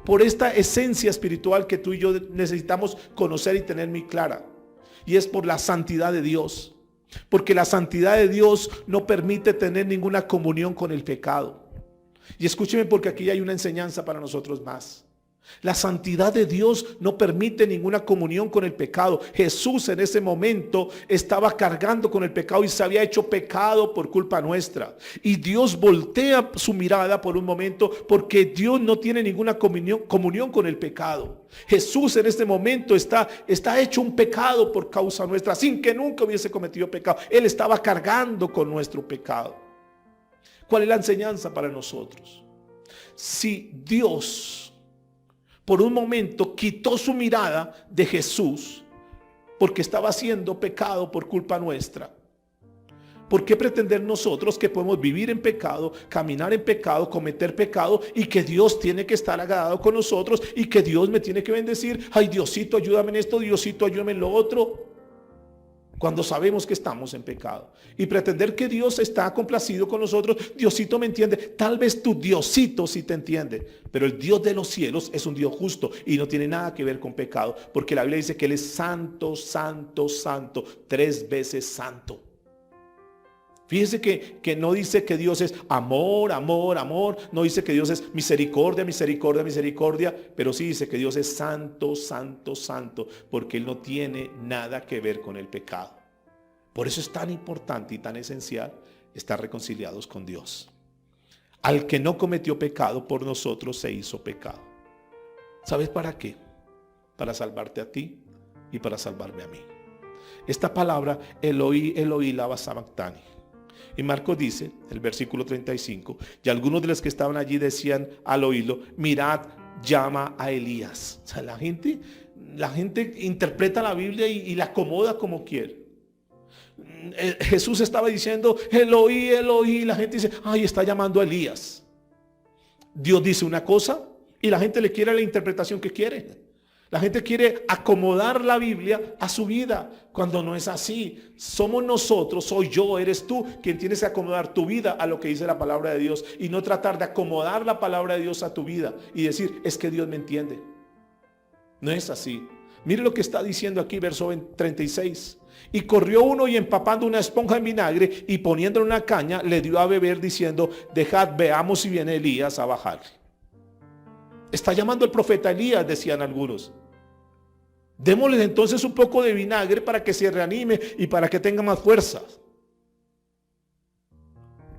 por esta esencia espiritual que tú y yo necesitamos conocer y tener muy clara. Y es por la santidad de Dios. Porque la santidad de Dios no permite tener ninguna comunión con el pecado. Y escúcheme, porque aquí hay una enseñanza para nosotros más. La santidad de Dios no permite ninguna comunión con el pecado. Jesús en ese momento estaba cargando con el pecado y se había hecho pecado por culpa nuestra. Y Dios voltea su mirada por un momento, porque Dios no tiene ninguna comunión con el pecado. Jesús en este momento está hecho un pecado por causa nuestra, sin que nunca hubiese cometido pecado. Él estaba cargando con nuestro pecado. ¿Cuál es la enseñanza para nosotros? Si Dios por un momento quitó su mirada de Jesús porque estaba haciendo pecado por culpa nuestra, ¿por qué pretender nosotros que podemos vivir en pecado, caminar en pecado, cometer pecado, y que Dios tiene que estar agradado con nosotros y que Dios me tiene que bendecir? Ay, Diosito, ayúdame en esto, Diosito, ayúdame en lo otro, cuando sabemos que estamos en pecado. Y pretender que Dios está complacido con nosotros. Diosito me entiende. Tal vez tu Diosito sí te entiende, pero el Dios de los cielos es un Dios justo y no tiene nada que ver con pecado, porque la Biblia dice que Él es santo, santo, santo, 3 veces santo. Fíjese que no dice que Dios es amor, amor, amor. No dice que Dios es misericordia, misericordia, misericordia. Pero sí dice que Dios es santo, santo, santo. Porque Él no tiene nada que ver con el pecado. Por eso es tan importante y tan esencial estar reconciliados con Dios. Al que no cometió pecado, por nosotros se hizo pecado. ¿Sabes para qué? Para salvarte a ti y para salvarme a mí. Esta palabra, Eloi, Eloi, lama sabactani. Y Marcos dice, el versículo 35, y algunos de los que estaban allí decían al oírlo: mirad, llama a Elías. O sea, la gente la gente interpreta la Biblia y la acomoda como quiere. Jesús estaba diciendo, Eloí, Eloí, la gente dice, ay, está llamando a Elías. Dios dice una cosa y la gente le quiere la interpretación que quiere. La gente quiere acomodar la Biblia a su vida, cuando no es así. Somos nosotros, soy yo, eres tú, quien tienes que acomodar tu vida a lo que dice la palabra de Dios, y no tratar de acomodar la palabra de Dios a tu vida y decir, es que Dios me entiende. No es así. Mire lo que está diciendo aquí, verso 36. Y corrió uno y empapando una esponja en vinagre y poniéndole una caña, le dio a beber diciendo, dejad, veamos si viene Elías a bajarle. Está llamando el profeta Elías, decían algunos. Démosle entonces un poco de vinagre para que se reanime y para que tenga más fuerzas.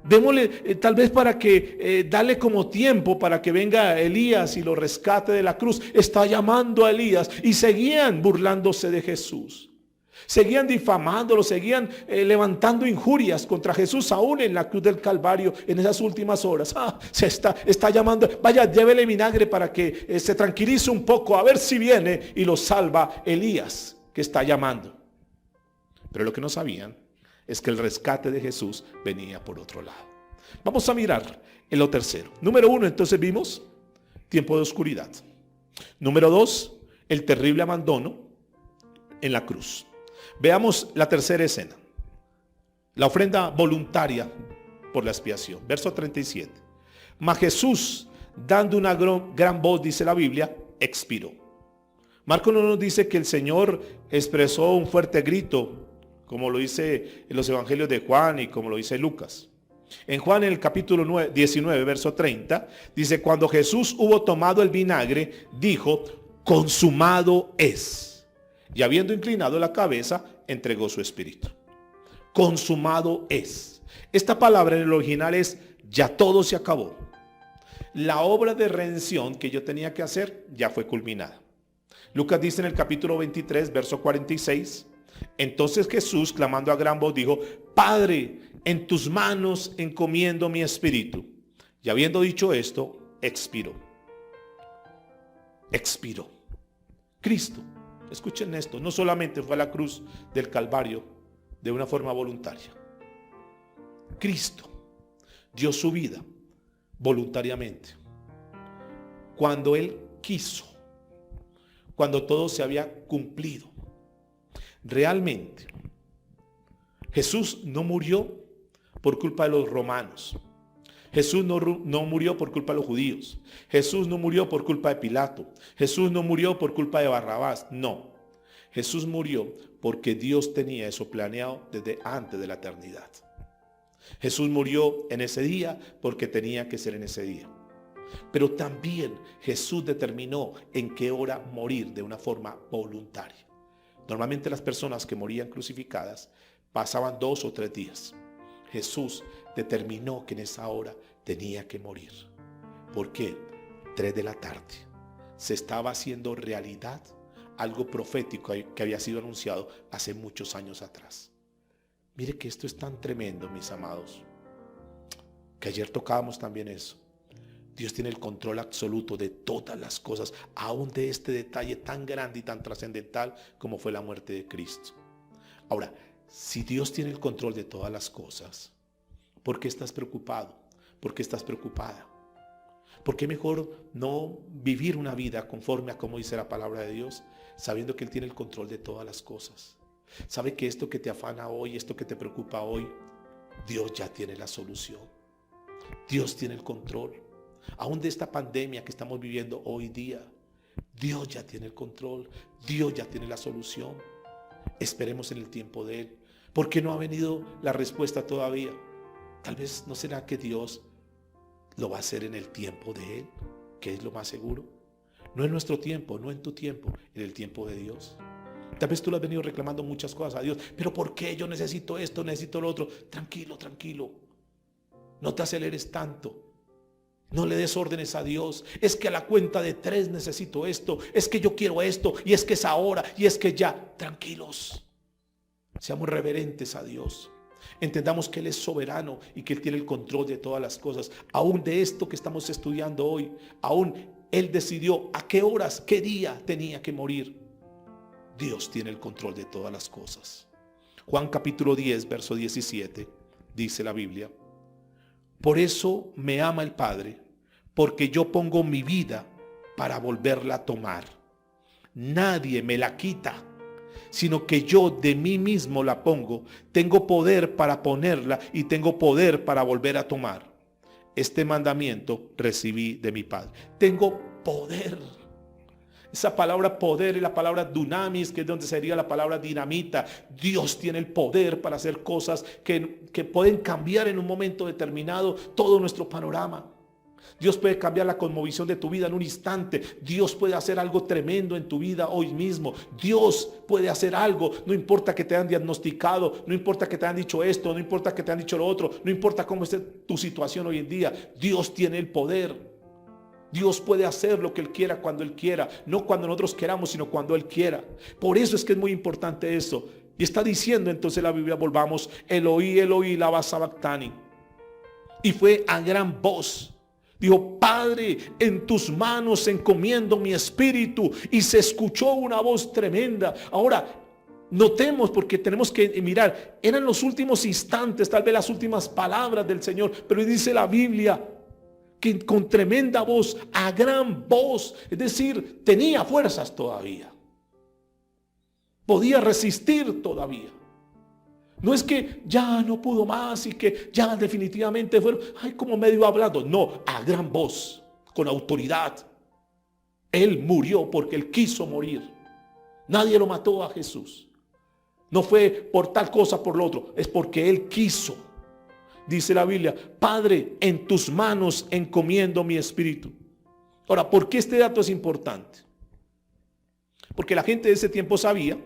Démosle tal vez para que dale como tiempo para que venga Elías y lo rescate de la cruz. Está llamando a Elías y seguían burlándose de Jesús. Seguían difamándolo, seguían levantando injurias contra Jesús aún en la cruz del Calvario en esas últimas horas. Se está llamando, vaya, llévele vinagre para que se tranquilice un poco, a ver si viene y lo salva Elías, que está llamando. Pero lo que no sabían es que el rescate de Jesús venía por otro lado. Vamos a mirar en lo tercero. Número 1, entonces vimos tiempo de oscuridad. Número 2, el terrible abandono en la cruz. Veamos la tercera escena. La ofrenda voluntaria por la expiación. Verso 37. Mas Jesús, dando una gran voz, dice la Biblia, expiró. Marcos no nos dice que el Señor expresó un fuerte grito, como lo dice en los evangelios de Juan y como lo dice Lucas. En Juan, en el capítulo 19, verso 30, dice, cuando Jesús hubo tomado el vinagre, dijo, consumado es. Y habiendo inclinado la cabeza, entregó su espíritu. Consumado es. Esta palabra en el original es, ya todo se acabó. La obra de redención que yo tenía que hacer ya fue culminada. Lucas dice en el capítulo 23, verso 46, entonces Jesús, clamando a gran voz, dijo, Padre, en tus manos encomiendo mi espíritu. Y habiendo dicho esto, expiró. Expiró. Cristo, escuchen esto, no solamente fue a la cruz del Calvario de una forma voluntaria. Cristo dio su vida voluntariamente. Cuando Él quiso, cuando todo se había cumplido. Realmente, Jesús no murió por culpa de los romanos. Jesús no murió por culpa de los judíos. Jesús no murió por culpa de Pilato. Jesús no murió por culpa de Barrabás. No. Jesús murió porque Dios tenía eso planeado desde antes de la eternidad. Jesús murió en ese día porque tenía que ser en ese día. Pero también Jesús determinó en qué hora morir de una forma voluntaria. Normalmente las personas que morían crucificadas pasaban 2 o 3 días. Jesús determinó que en esa hora tenía que morir. ¿Por qué? 3 de la tarde. Se estaba haciendo realidad algo profético que había sido anunciado hace muchos años atrás. Mire que esto es tan tremendo, mis amados, que ayer tocábamos también eso. Dios tiene el control absoluto de todas las cosas, aún de este detalle tan grande y tan trascendental como fue la muerte de Cristo. Ahora, si Dios tiene el control de todas las cosas, ¿por qué estás preocupado? ¿Por qué estás preocupada? ¿Por qué mejor no vivir una vida conforme a como dice la palabra de Dios, sabiendo que Él tiene el control de todas las cosas? Sabe que esto que te afana hoy, esto que te preocupa hoy, Dios ya tiene la solución. Dios tiene el control. Aún de esta pandemia que estamos viviendo hoy día, Dios ya tiene el control. Dios ya tiene la solución. Esperemos en el tiempo de Él. ¿Por qué no ha venido la respuesta todavía? Tal vez no será que Dios lo va a hacer en el tiempo de Él, que es lo más seguro. No en nuestro tiempo, no en tu tiempo, en el tiempo de Dios. Tal vez tú le has venido reclamando muchas cosas a Dios. Pero ¿por qué yo necesito esto, necesito lo otro? Tranquilo, tranquilo. No te aceleres tanto. No le des órdenes a Dios. Es que a la cuenta de 3 necesito esto. Es que yo quiero esto. Y es que es ahora. Y es que ya. Tranquilos. Seamos reverentes a Dios. Entendamos que Él es soberano y que Él tiene el control de todas las cosas. Aún de esto que estamos estudiando hoy. Aún Él decidió a qué horas, qué día tenía que morir. Dios tiene el control de todas las cosas. Juan capítulo 10, verso 17, dice la Biblia: por eso me ama el Padre, porque yo pongo mi vida para volverla a tomar. Nadie me la quita, sino que yo de mí mismo la pongo. Tengo poder para ponerla y tengo poder para volver a tomar. Este mandamiento recibí de mi Padre. Tengo poder. Esa palabra poder es la palabra dunamis, que es donde sería la palabra dinamita. Dios tiene el poder para hacer cosas que pueden cambiar en un momento determinado todo nuestro panorama. Dios puede cambiar la cosmovisión de tu vida en un instante. Dios puede hacer algo tremendo en tu vida hoy mismo. Dios puede hacer algo. No importa que te hayan diagnosticado, no importa que te hayan dicho esto, no importa que te hayan dicho lo otro, no importa cómo esté tu situación hoy en día. Dios tiene el poder. Dios puede hacer lo que Él quiera cuando Él quiera. No cuando nosotros queramos, sino cuando Él quiera. Por eso es que es muy importante eso. Y está diciendo entonces la Biblia, volvamos: Eloí, Eloí, lama sabactani. Y fue a gran voz. Dijo: Padre, en tus manos encomiendo mi espíritu. Y se escuchó una voz tremenda. Ahora, notemos, porque tenemos que mirar, eran los últimos instantes, tal vez las últimas palabras del Señor. Pero dice la Biblia que con tremenda voz, a gran voz, es decir, tenía fuerzas todavía. Podía resistir todavía. No es que ya no pudo más y que ya definitivamente fueron, como medio hablando. No, a gran voz, con autoridad. Él murió porque Él quiso morir. Nadie lo mató a Jesús. No fue por tal cosa, por lo otro. Es porque Él quiso. Dice la Biblia: Padre, en tus manos encomiendo mi espíritu. Ahora, ¿por qué este dato es importante? Porque la gente de ese tiempo sabía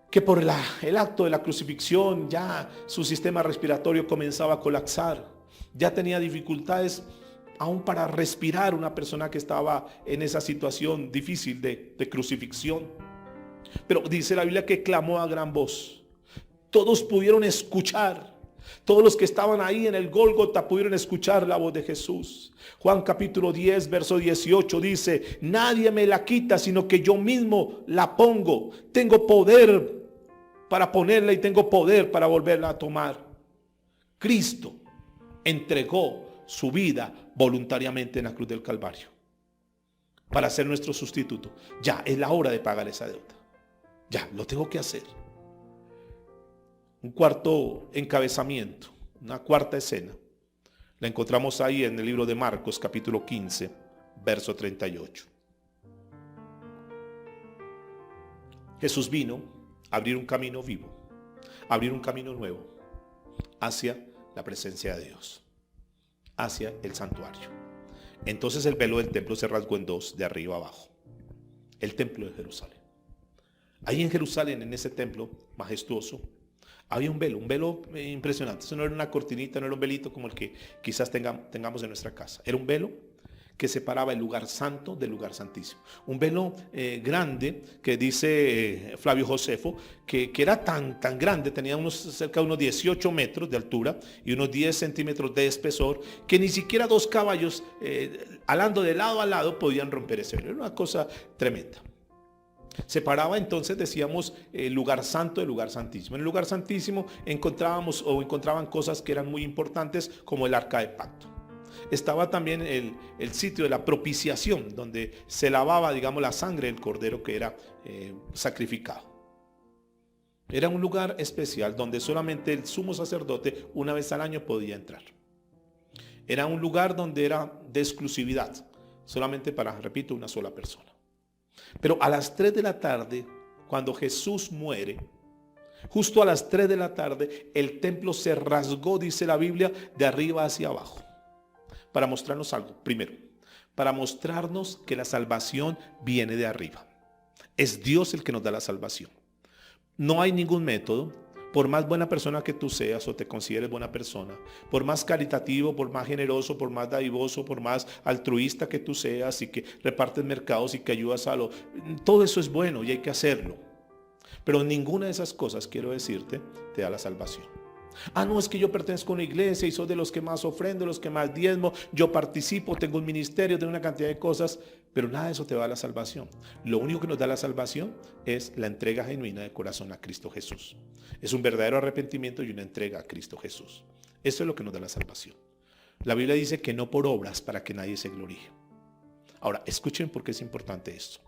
que por el acto de la crucifixión ya su sistema respiratorio comenzaba a colapsar. Ya tenía dificultades aún para respirar una persona que estaba en esa situación difícil de crucifixión. Pero dice la Biblia que clamó a gran voz. Todos pudieron escuchar. Todos los que estaban ahí en el Gólgota pudieron escuchar la voz de Jesús. Juan capítulo 10, verso 18 dice: nadie me la quita, sino que yo mismo la pongo. Tengo poder para ponerla y tengo poder para volverla a tomar. Cristo entregó su vida voluntariamente en la cruz del Calvario para ser nuestro sustituto. Ya es la hora de pagar esa deuda. Ya lo tengo que hacer. Un cuarto encabezamiento, una cuarta escena, la encontramos ahí en el libro de Marcos capítulo 15, verso 38. Jesús vino a abrir un camino vivo, a abrir un camino nuevo hacia la presencia de Dios, hacia el santuario. Entonces el velo del templo se rasgó en dos, de arriba abajo. El templo de Jerusalén. Ahí en Jerusalén, en ese templo majestuoso, había un velo impresionante. Eso no era una cortinita, no era un velito como el que quizás tengamos en nuestra casa. Era un velo que separaba el lugar santo del lugar santísimo. Un velo grande que dice Flavio Josefo que era tan grande, tenía cerca de unos 18 metros de altura y unos 10 centímetros de espesor, que ni siquiera dos caballos alando de lado a lado podían romper ese velo. Era una cosa tremenda. Separaba entonces, decíamos, el lugar santo del lugar santísimo. En el lugar santísimo encontraban cosas que eran muy importantes, como el arca de pacto. Estaba también el sitio de la propiciación, donde se lavaba, digamos, la sangre del cordero que era sacrificado. Era un lugar especial donde solamente el sumo sacerdote una vez al año podía entrar. Era un lugar donde era de exclusividad, solamente para, repito, una sola persona. Pero a las 3 de la tarde, cuando Jesús muere, justo a las 3 de la tarde, el templo se rasgó, dice la Biblia, de arriba hacia abajo. Para mostrarnos algo. Primero, para mostrarnos que la salvación viene de arriba. Es Dios el que nos da la salvación. No hay ningún método. Por más buena persona que tú seas o te consideres buena persona, por más caritativo, por más generoso, por más dadivoso, por más altruista que tú seas y que repartes mercados y que ayudas a todo eso es bueno y hay que hacerlo. Pero ninguna de esas cosas, quiero decirte, te da la salvación. No, es que yo pertenezco a una iglesia y soy de los que más ofrendo, los que más diezmo, yo participo, tengo un ministerio, tengo una cantidad de cosas, pero nada de eso te va a la salvación. Lo único que nos da la salvación es la entrega genuina de corazón a Cristo Jesús. Es un verdadero arrepentimiento y una entrega a Cristo Jesús. Eso es lo que nos da la salvación. La Biblia dice que no por obras para que nadie se gloríe. Ahora, escuchen por qué es importante esto.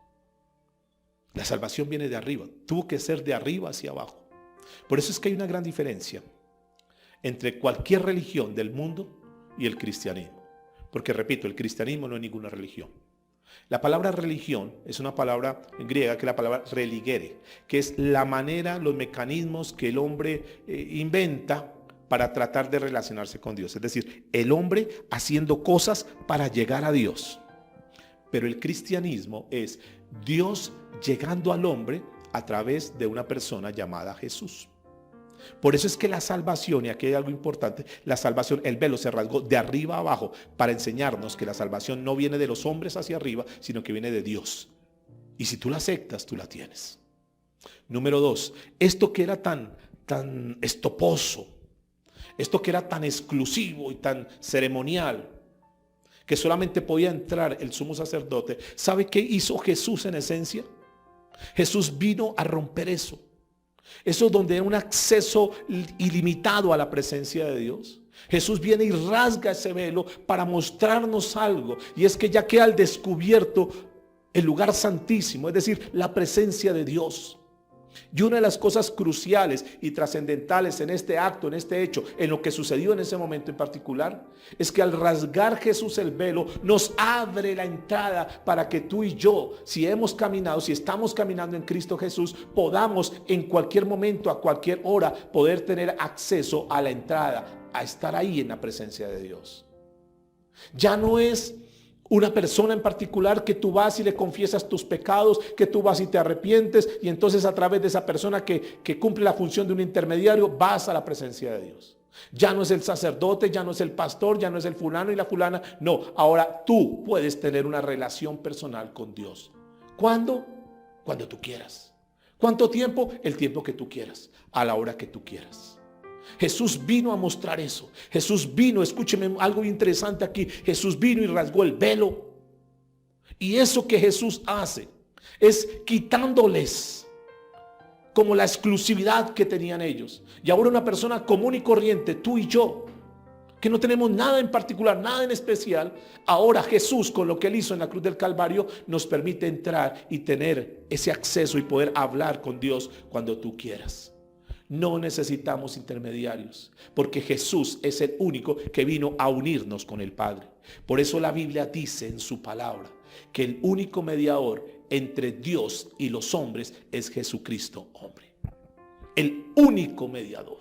La salvación viene de arriba, tuvo que ser de arriba hacia abajo. Por eso es que hay una gran diferencia entre cualquier religión del mundo y el cristianismo. Porque repito, el cristianismo no es ninguna religión. La palabra religión es una palabra griega que es la palabra religere, que es la manera, los mecanismos que el hombre inventa para tratar de relacionarse con Dios. Es decir, el hombre haciendo cosas para llegar a Dios. Pero el cristianismo es Dios llegando al hombre a través de una persona llamada Jesús. Por eso es que la salvación, y aquí hay algo importante, la salvación, el velo se rasgó de arriba a abajo para enseñarnos que la salvación no viene de los hombres hacia arriba, sino que viene de Dios. Y si tú la aceptas, tú la tienes. Número 2, esto que era tan estoposo, esto que era tan exclusivo y tan ceremonial, que solamente podía entrar el sumo sacerdote, ¿sabe qué hizo Jesús en esencia? Jesús vino a romper eso. Eso donde hay un acceso ilimitado a la presencia de Dios. Jesús viene y rasga ese velo para mostrarnos algo. Y es que ya queda al descubierto el lugar santísimo, es decir, la presencia de Dios. Y una de las cosas cruciales y trascendentales en este acto, en este hecho, en lo que sucedió en ese momento en particular, es que al rasgar Jesús el velo, nos abre la entrada para que tú y yo, si hemos caminado, si estamos caminando en Cristo Jesús, podamos en cualquier momento, a cualquier hora, poder tener acceso a la entrada, a estar ahí en la presencia de Dios. Ya no es una persona en particular que tú vas y le confiesas tus pecados, que tú vas y te arrepientes y entonces a través de esa persona que cumple la función de un intermediario vas a la presencia de Dios. Ya no es el sacerdote, ya no es el pastor, ya no es el fulano y la fulana. No, ahora tú puedes tener una relación personal con Dios. ¿Cuándo? Cuando tú quieras. ¿Cuánto tiempo? El tiempo que tú quieras, a la hora que tú quieras. Jesús vino a mostrar eso. Jesús vino, escúcheme algo interesante aquí. Jesús vino y rasgó el velo. Y eso que Jesús hace es quitándoles como la exclusividad que tenían ellos. Y ahora una persona común y corriente, tú y yo, que no tenemos nada en particular, nada en especial, ahora Jesús con lo que Él hizo en la cruz del Calvario nos permite entrar y tener ese acceso y poder hablar con Dios cuando tú quieras. No necesitamos intermediarios, porque Jesús es el único que vino a unirnos con el Padre. Por eso la Biblia dice en su palabra que el único mediador entre Dios y los hombres es Jesucristo, hombre. El único mediador.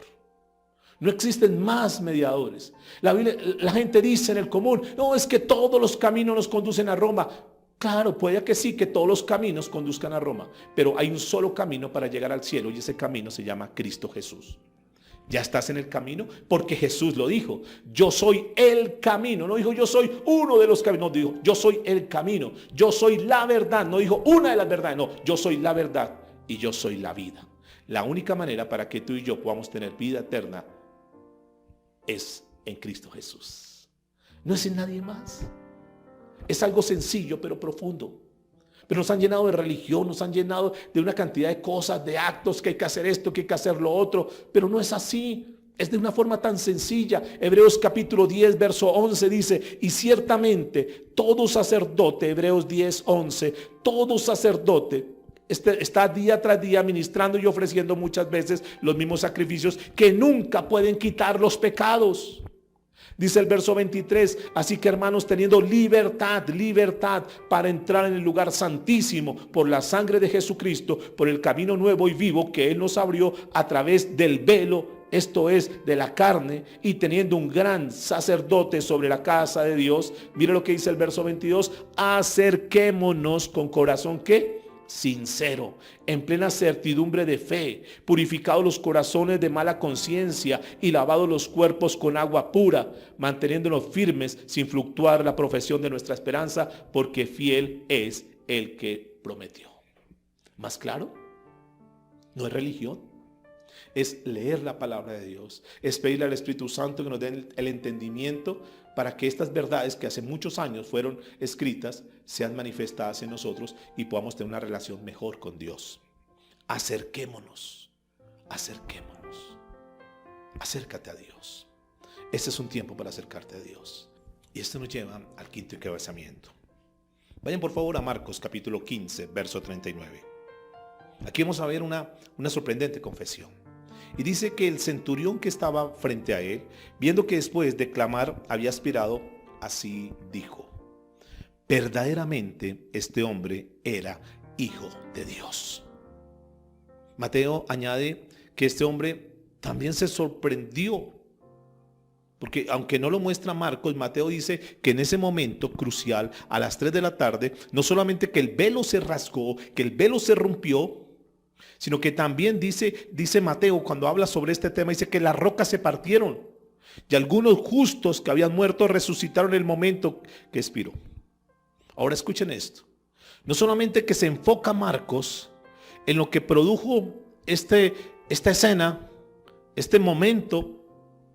No existen más mediadores. La gente dice en el común, no, es que todos los caminos nos conducen a Roma. Claro, puede que sí, que todos los caminos conduzcan a Roma, pero hay un solo camino para llegar al cielo y ese camino se llama Cristo Jesús. ¿Ya estás en el camino? Porque Jesús lo dijo, yo soy el camino. No dijo yo soy uno de los caminos, no, dijo yo soy el camino, yo soy la verdad. No dijo una de las verdades, no, yo soy la verdad y yo soy la vida. La única manera para que tú y yo podamos tener vida eterna es en Cristo Jesús. No es en nadie más. Es algo sencillo pero profundo. Pero nos han llenado de religión, nos han llenado de una cantidad de cosas, de actos, que hay que hacer esto, que hay que hacer lo otro. Pero no es así, es de una forma tan sencilla. Hebreos capítulo 10, verso 11 dice, y ciertamente todo sacerdote, Hebreos 10, 11, todo sacerdote está día tras día ministrando y ofreciendo muchas veces los mismos sacrificios que nunca pueden quitar los pecados. Dice el verso 23, así que hermanos, teniendo libertad para entrar en el lugar santísimo por la sangre de Jesucristo, por el camino nuevo y vivo que Él nos abrió a través del velo, esto es, de la carne, y teniendo un gran sacerdote sobre la casa de Dios, mire lo que dice el verso 22, acerquémonos con corazón, ¿qué? Sincero, en plena certidumbre de fe, purificados los corazones de mala conciencia y lavados los cuerpos con agua pura, manteniéndonos firmes sin fluctuar la profesión de nuestra esperanza, porque fiel es el que prometió. ¿Más claro? No es religión, es leer la palabra de Dios, es pedirle al Espíritu Santo que nos dé el entendimiento para que estas verdades que hace muchos años fueron escritas sean manifestadas en nosotros y podamos tener una relación mejor con Dios. Acerquémonos, acércate a Dios. Este es un tiempo para acercarte a Dios. Y esto nos lleva al quinto encabezamiento. Vayan por favor a Marcos capítulo 15, verso 39. Aquí vamos a ver una sorprendente confesión. Y dice que el centurión que estaba frente a él, viendo que después de clamar había expirado, así dijo: verdaderamente este hombre era hijo de Dios. Mateo añade que este hombre también se sorprendió, porque aunque no lo muestra Marcos, Mateo dice que en ese momento crucial, a las 3 de la tarde, no solamente que el velo se rasgó, que el velo se rompió, sino que también dice Mateo, cuando habla sobre este tema, dice que las rocas se partieron y algunos justos que habían muerto resucitaron en el momento que expiró. Ahora escuchen esto. No solamente que se enfoca Marcos en lo que produjo esta escena, este momento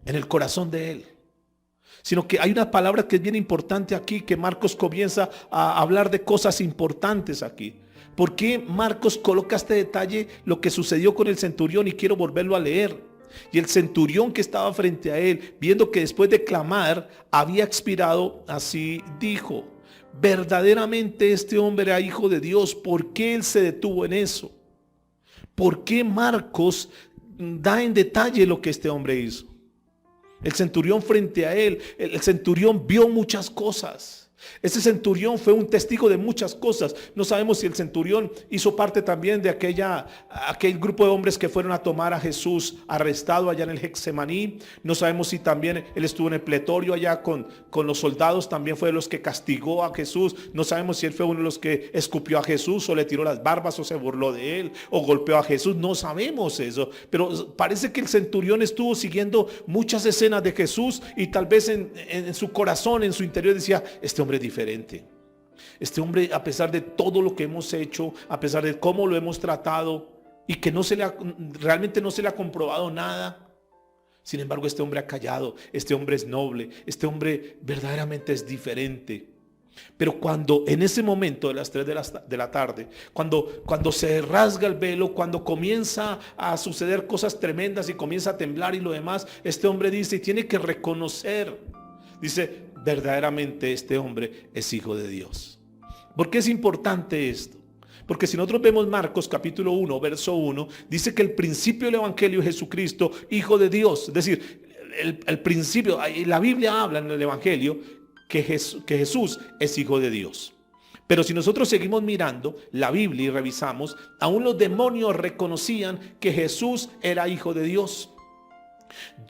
en el corazón de él, sino que hay una palabra que es bien importante aquí, que Marcos comienza a hablar de cosas importantes aquí. ¿Por qué Marcos coloca este detalle, lo que sucedió con el centurión? Y quiero volverlo a leer. Y el centurión que estaba frente a él, viendo que después de clamar había expirado, así dijo: verdaderamente este hombre era hijo de Dios. ¿Por qué él se detuvo en eso? ¿Por qué Marcos da en detalle lo que este hombre hizo? El centurión frente a él, el centurión vio muchas cosas. Ese centurión fue un testigo de muchas cosas. No sabemos si el centurión hizo parte también de aquel grupo de hombres que fueron a tomar a Jesús arrestado allá en el Getsemaní. No sabemos si también él estuvo en el pretorio allá con los soldados, también fue de los que castigó a Jesús. No sabemos si él fue uno de los que escupió a Jesús, o le tiró las barbas, o se burló de él, o golpeó a Jesús. No sabemos eso, pero parece que el centurión estuvo siguiendo muchas escenas de Jesús, y tal vez en su corazón, en su interior decía: este hombre es diferente. Este hombre, a pesar de todo lo que hemos hecho, a pesar de cómo lo hemos tratado, y que realmente no se le ha comprobado nada, sin embargo este hombre ha callado, este hombre es noble, este hombre verdaderamente es diferente. Pero cuando en ese momento de las 3 de la tarde, cuando se rasga el velo, cuando comienza a suceder cosas tremendas y comienza a temblar y lo demás, este hombre dice, y tiene que reconocer, dice: verdaderamente este hombre es hijo de Dios. ¿Por qué es importante esto? Porque si nosotros vemos Marcos capítulo 1, verso 1, dice que el principio del evangelio es Jesucristo, hijo de Dios. Es decir, el principio, la Biblia habla en el evangelio que Jesús es hijo de Dios. Pero si nosotros seguimos mirando la Biblia y revisamos, aún los demonios reconocían que Jesús era hijo de Dios.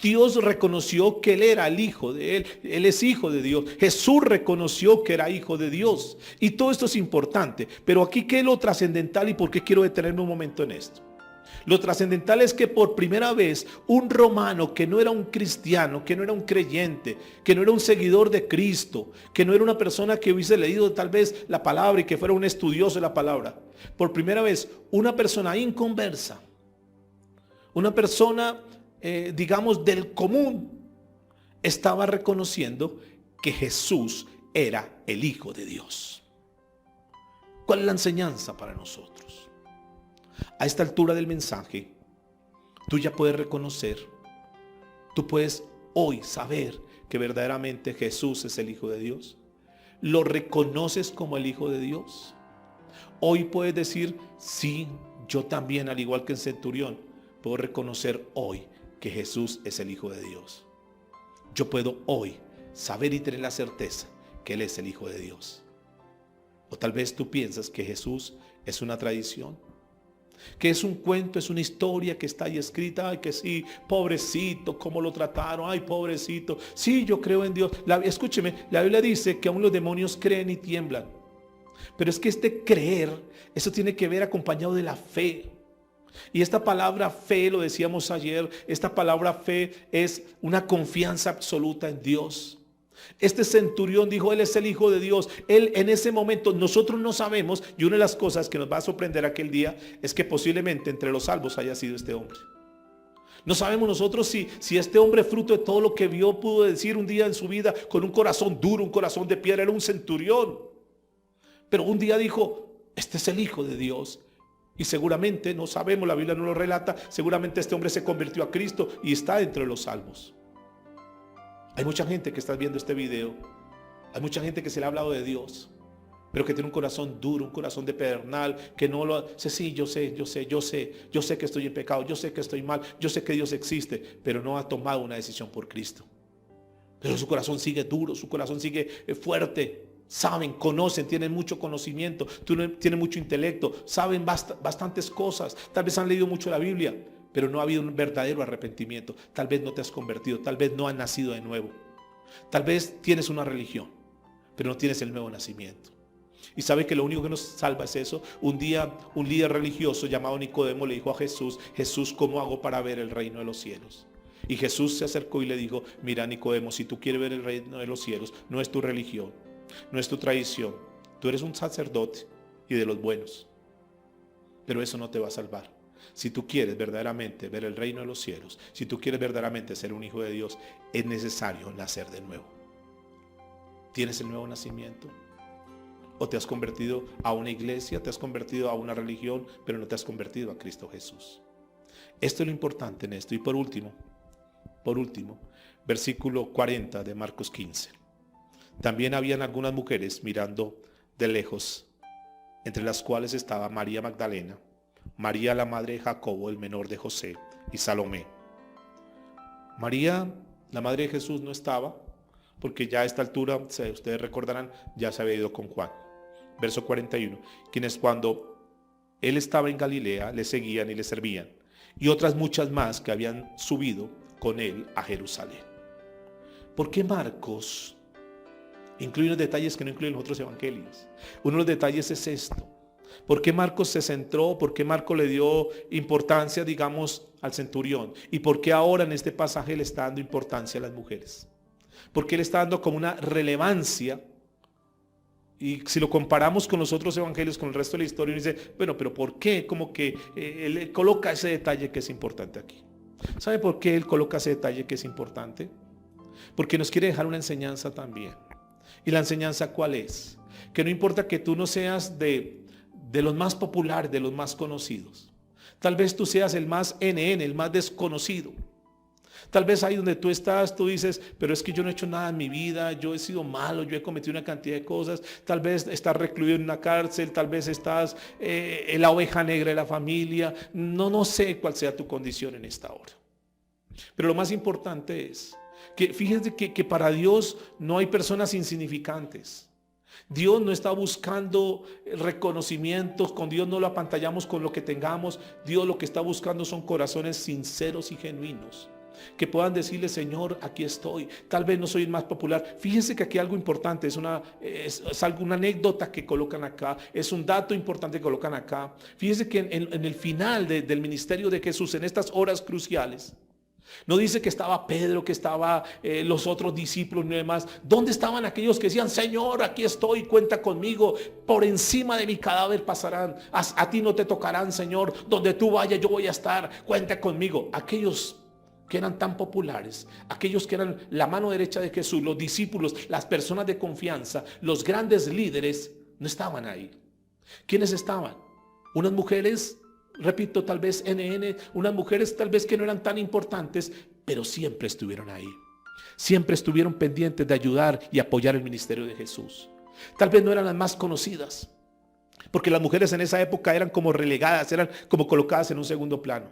Dios reconoció que él era el hijo de él. Él es hijo de Dios. Jesús reconoció que era hijo de Dios. Y todo esto es importante. Pero aquí, ¿qué es lo trascendental y por qué quiero detenerme un momento en esto? Lo trascendental es que por primera vez un romano que no era un cristiano, que no era un creyente, que no era un seguidor de Cristo, que no era una persona que hubiese leído tal vez la palabra y que fuera un estudioso de la palabra, por primera vez una persona inconversa, una persona digamos del común, estaba reconociendo que Jesús era el Hijo de Dios. ¿Cuál es la enseñanza para nosotros? A esta altura del mensaje, tú ya puedes reconocer, tú puedes hoy saber que verdaderamente Jesús es el Hijo de Dios. ¿Lo reconoces como el Hijo de Dios? Hoy puedes decir: sí, yo también, al igual que el centurión, puedo reconocer hoy que Jesús es el Hijo de Dios. Yo puedo hoy saber y tener la certeza que Él es el Hijo de Dios. O tal vez tú piensas que Jesús es una tradición, que es un cuento, es una historia que está ahí escrita. Ay, que sí, pobrecito, cómo lo trataron, ay, pobrecito. Sí, yo creo en Dios. Escúcheme, la Biblia dice que aún los demonios creen y tiemblan. Pero es que este creer, eso tiene que ver acompañado de la fe. Y esta palabra fe, lo decíamos ayer, esta palabra fe es una confianza absoluta en Dios. Este centurión dijo: Él es el Hijo de Dios. Él en ese momento, nosotros no sabemos, y una de las cosas que nos va a sorprender aquel día es que posiblemente entre los salvos haya sido este hombre. No sabemos nosotros si este hombre, fruto de todo lo que vio, pudo decir un día en su vida con un corazón duro, un corazón de piedra. Era un centurión, pero un día dijo: este es el Hijo de Dios. Y seguramente, no sabemos, la Biblia no lo relata, seguramente este hombre se convirtió a Cristo y está entre los salvos. Hay mucha gente que está viendo este video, hay mucha gente que se le ha hablado de Dios, pero que tiene un corazón duro, un corazón de pedernal, que no lo hace. Sí, yo sé que estoy en pecado, yo sé que estoy mal, yo sé que Dios existe, pero no ha tomado una decisión por Cristo. Pero su corazón sigue duro, su corazón sigue fuerte. Saben, conocen, tienen mucho conocimiento, tienen mucho intelecto, saben bastantes cosas, tal vez han leído mucho la Biblia, pero no ha habido un verdadero arrepentimiento. Tal vez no te has convertido, tal vez no has nacido de nuevo, tal vez tienes una religión, pero no tienes el nuevo nacimiento. Y sabe que lo único que nos salva es eso. Un día un líder religioso llamado Nicodemo le dijo a Jesús: Jesús, ¿cómo hago para ver el reino de los cielos? Y Jesús se acercó y le dijo: mira, Nicodemo, si tú quieres ver el reino de los cielos, no es tu religión, no es tu tradición, tú eres un sacerdote y de los buenos, pero eso no te va a salvar. Si tú quieres verdaderamente ver el reino de los cielos, si tú quieres verdaderamente ser un hijo de Dios, es necesario nacer de nuevo. ¿Tienes el nuevo nacimiento? ¿O te has convertido a una iglesia, te has convertido a una religión, pero no te has convertido a Cristo Jesús? Esto es lo importante en esto. Y por último, versículo 40 de Marcos 15. También habían algunas mujeres mirando de lejos, entre las cuales estaba María Magdalena, María la madre de Jacobo, el menor de José, y Salomé. María, la madre de Jesús, no estaba, porque ya a esta altura, ustedes recordarán, ya se había ido con Juan. Verso 41, quienes cuando él estaba en Galilea le seguían y le servían, y otras muchas más que habían subido con él a Jerusalén. ¿Por qué Marcos incluye unos detalles que no incluyen los otros evangelios? Uno de los detalles es esto: ¿por qué Marcos se centró? ¿Por qué Marcos le dio importancia, digamos, al centurión? ¿Y por qué ahora en este pasaje le está dando importancia a las mujeres? Porque le está dando como una relevancia. Y si lo comparamos con los otros evangelios, con el resto de la historia, uno dice: bueno, pero ¿por qué? Como que él coloca ese detalle que es importante aquí. ¿Sabe por qué él coloca ese detalle que es importante? Porque nos quiere dejar una enseñanza también. ¿Y la enseñanza cuál es? Que no importa que tú no seas de los más populares, de los más conocidos. Tal vez tú seas el más NN, el más desconocido. Tal vez ahí donde tú estás, tú dices: pero es que yo no he hecho nada en mi vida, yo he sido malo, yo he cometido una cantidad de cosas. Tal vez estás recluido en una cárcel, tal vez estás en la oveja negra de la familia. No sé cuál sea tu condición en esta hora. Pero lo más importante es que fíjense que para Dios no hay personas insignificantes. Dios no está buscando reconocimientos, con Dios no lo apantallamos con lo que tengamos. Dios lo que está buscando son corazones sinceros y genuinos, que puedan decirle: Señor, aquí estoy. Tal vez no soy el más popular. Fíjense que aquí algo importante, es alguna anécdota que colocan acá, es un dato importante que colocan acá. Fíjense que en el final del ministerio de Jesús, en estas horas cruciales, no dice que estaba Pedro, que estaba los otros discípulos ni demás. ¿Dónde estaban aquellos que decían: Señor, aquí estoy, cuenta conmigo, por encima de mi cadáver pasarán, a ti no te tocarán, Señor, donde tú vayas yo voy a estar, cuenta conmigo? Aquellos que eran tan populares, aquellos que eran la mano derecha de Jesús, los discípulos, las personas de confianza, los grandes líderes, no estaban ahí. ¿Quiénes estaban? Unas mujeres, repito, tal vez unas mujeres tal vez que no eran tan importantes, pero siempre estuvieron ahí. Siempre estuvieron pendientes de ayudar y apoyar el ministerio de Jesús. Tal vez no eran las más conocidas, porque las mujeres en esa época eran como relegadas, eran como colocadas en un segundo plano.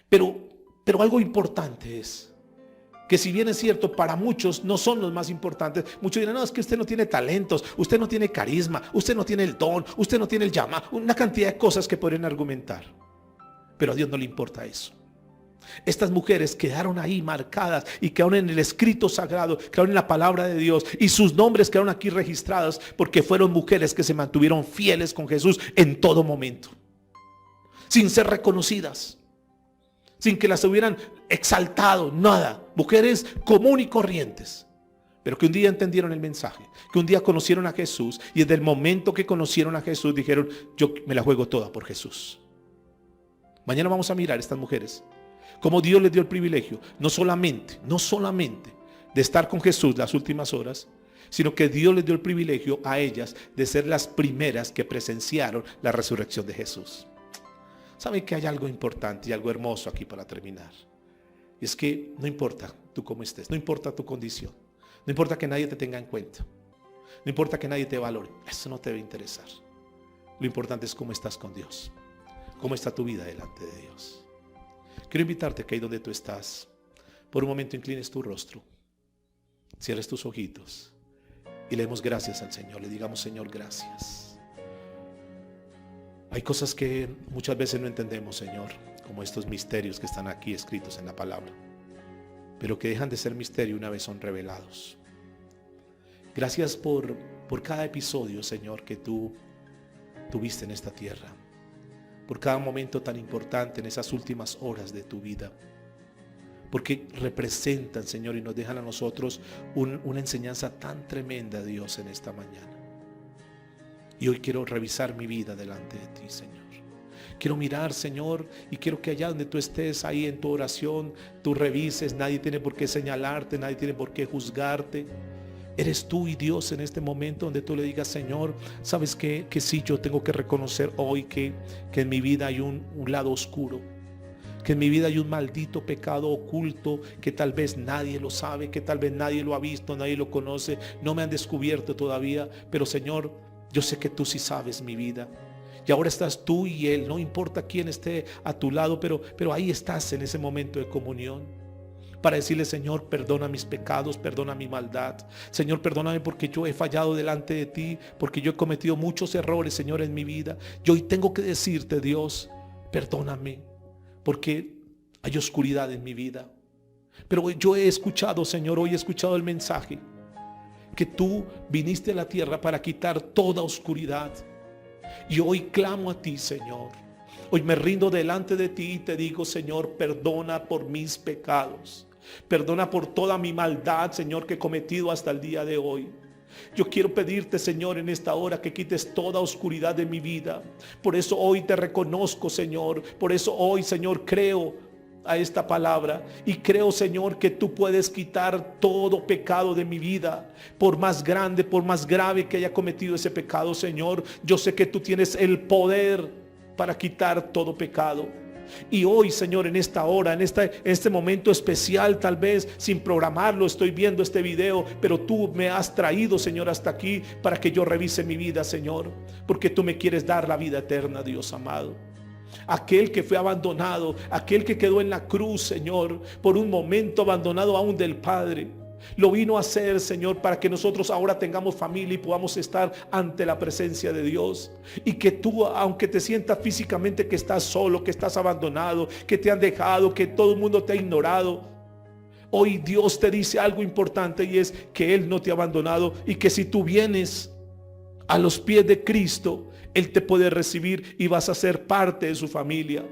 Pero algo importante es que, si bien es cierto, para muchos no son los más importantes. Muchos dirán: no, es que usted no tiene talentos, usted no tiene carisma, usted no tiene el don, usted no tiene el llamado, una cantidad de cosas que podrían argumentar. Pero a Dios no le importa eso. Estas mujeres quedaron ahí marcadas y quedaron en el escrito sagrado, quedaron en la palabra de Dios, y sus nombres quedaron aquí registrados porque fueron mujeres que se mantuvieron fieles con Jesús en todo momento, sin ser reconocidas, sin que las hubieran exaltado, nada. Mujeres común y corrientes, pero que un día entendieron el mensaje, que un día conocieron a Jesús, y desde el momento que conocieron a Jesús dijeron: yo me la juego toda por Jesús. Mañana vamos a mirar estas mujeres Como Dios les dio el privilegio, no solamente de estar con Jesús las últimas horas, sino que Dios les dio el privilegio a ellas de ser las primeras que presenciaron la resurrección de Jesús. ¿Saben que hay algo importante y algo hermoso aquí para terminar? Y es que no importa tú cómo estés, no importa tu condición, no importa que nadie te tenga en cuenta, no importa que nadie te valore, eso no te debe interesar. Lo importante es cómo estás con Dios, cómo está tu vida delante de Dios. Quiero invitarte que ahí donde tú estás, por un momento inclines tu rostro, cierres tus ojitos y le demos gracias al Señor. Le digamos: Señor, gracias. Hay cosas que muchas veces no entendemos, Señor, como estos misterios que están aquí escritos en la palabra, pero que dejan de ser misterio una vez son revelados. Gracias por cada episodio, Señor, que tú tuviste en esta tierra, por cada momento tan importante en esas últimas horas de tu vida, porque representan, Señor, y nos dejan a nosotros una enseñanza tan tremenda, Dios, en esta mañana. Y hoy quiero revisar mi vida delante de ti, Señor. Quiero mirar, Señor, y quiero que allá donde tú estés, ahí en tu oración, tú revises. Nadie tiene por qué señalarte, nadie tiene por qué juzgarte. Eres tú y Dios en este momento donde tú le digas: Señor, ¿sabes qué? Que sí, yo tengo que reconocer hoy que en mi vida hay un lado oscuro, que en mi vida hay un maldito pecado oculto, que tal vez nadie lo sabe, que tal vez nadie lo ha visto, nadie lo conoce, no me han descubierto todavía, pero Señor, yo sé que tú sí sabes mi vida. Y ahora estás tú y Él, no importa quién esté a tu lado, pero ahí estás en ese momento de comunión, para decirle: Señor, perdona mis pecados, perdona mi maldad. Señor, perdóname porque yo he fallado delante de ti, porque yo he cometido muchos errores, Señor, en mi vida. Yo hoy tengo que decirte: Dios, perdóname, porque hay oscuridad en mi vida. Pero yo he escuchado, Señor, hoy he escuchado el mensaje, que tú viniste a la tierra para quitar toda oscuridad. Y hoy clamo a ti, Señor. Hoy me rindo delante de ti y te digo: Señor, perdona por mis pecados. Perdona por toda mi maldad, Señor, que he cometido hasta el día de hoy. Yo quiero pedirte, Señor, en esta hora que quites toda oscuridad de mi vida. Por eso hoy te reconozco, Señor. Por eso hoy, Señor, creo a esta palabra y creo, Señor, que tú puedes quitar todo pecado de mi vida, por más grande, por más grave que haya cometido ese pecado, Señor. Yo sé que tú tienes el poder para quitar todo pecado. Y hoy, Señor, en esta hora, en este momento especial, tal vez sin programarlo, estoy viendo este video, pero tú me has traído, Señor, hasta aquí para que yo revise mi vida, Señor, porque tú me quieres dar la vida eterna, Dios amado. Aquel que fue abandonado, aquel que quedó en la cruz, Señor, por un momento abandonado aún del Padre, lo vino a hacer, Señor, para que nosotros ahora tengamos familia y podamos estar ante la presencia de Dios. Y que tú, aunque te sientas físicamente que estás solo, que estás abandonado, que te han dejado, que todo el mundo te ha ignorado, hoy Dios te dice algo importante, y es que Él no te ha abandonado, y que si tú vienes a los pies de Cristo, Él te puede recibir y vas a ser parte de su familia.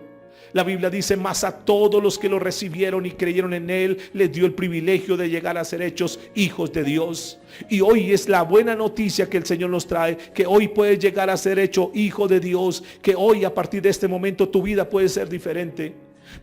La Biblia dice: mas a todos los que lo recibieron y creyeron en Él, les dio el privilegio de llegar a ser hechos hijos de Dios. Y hoy es la buena noticia que el Señor nos trae, que hoy puedes llegar a ser hecho hijo de Dios, que hoy, a partir de este momento, tu vida puede ser diferente.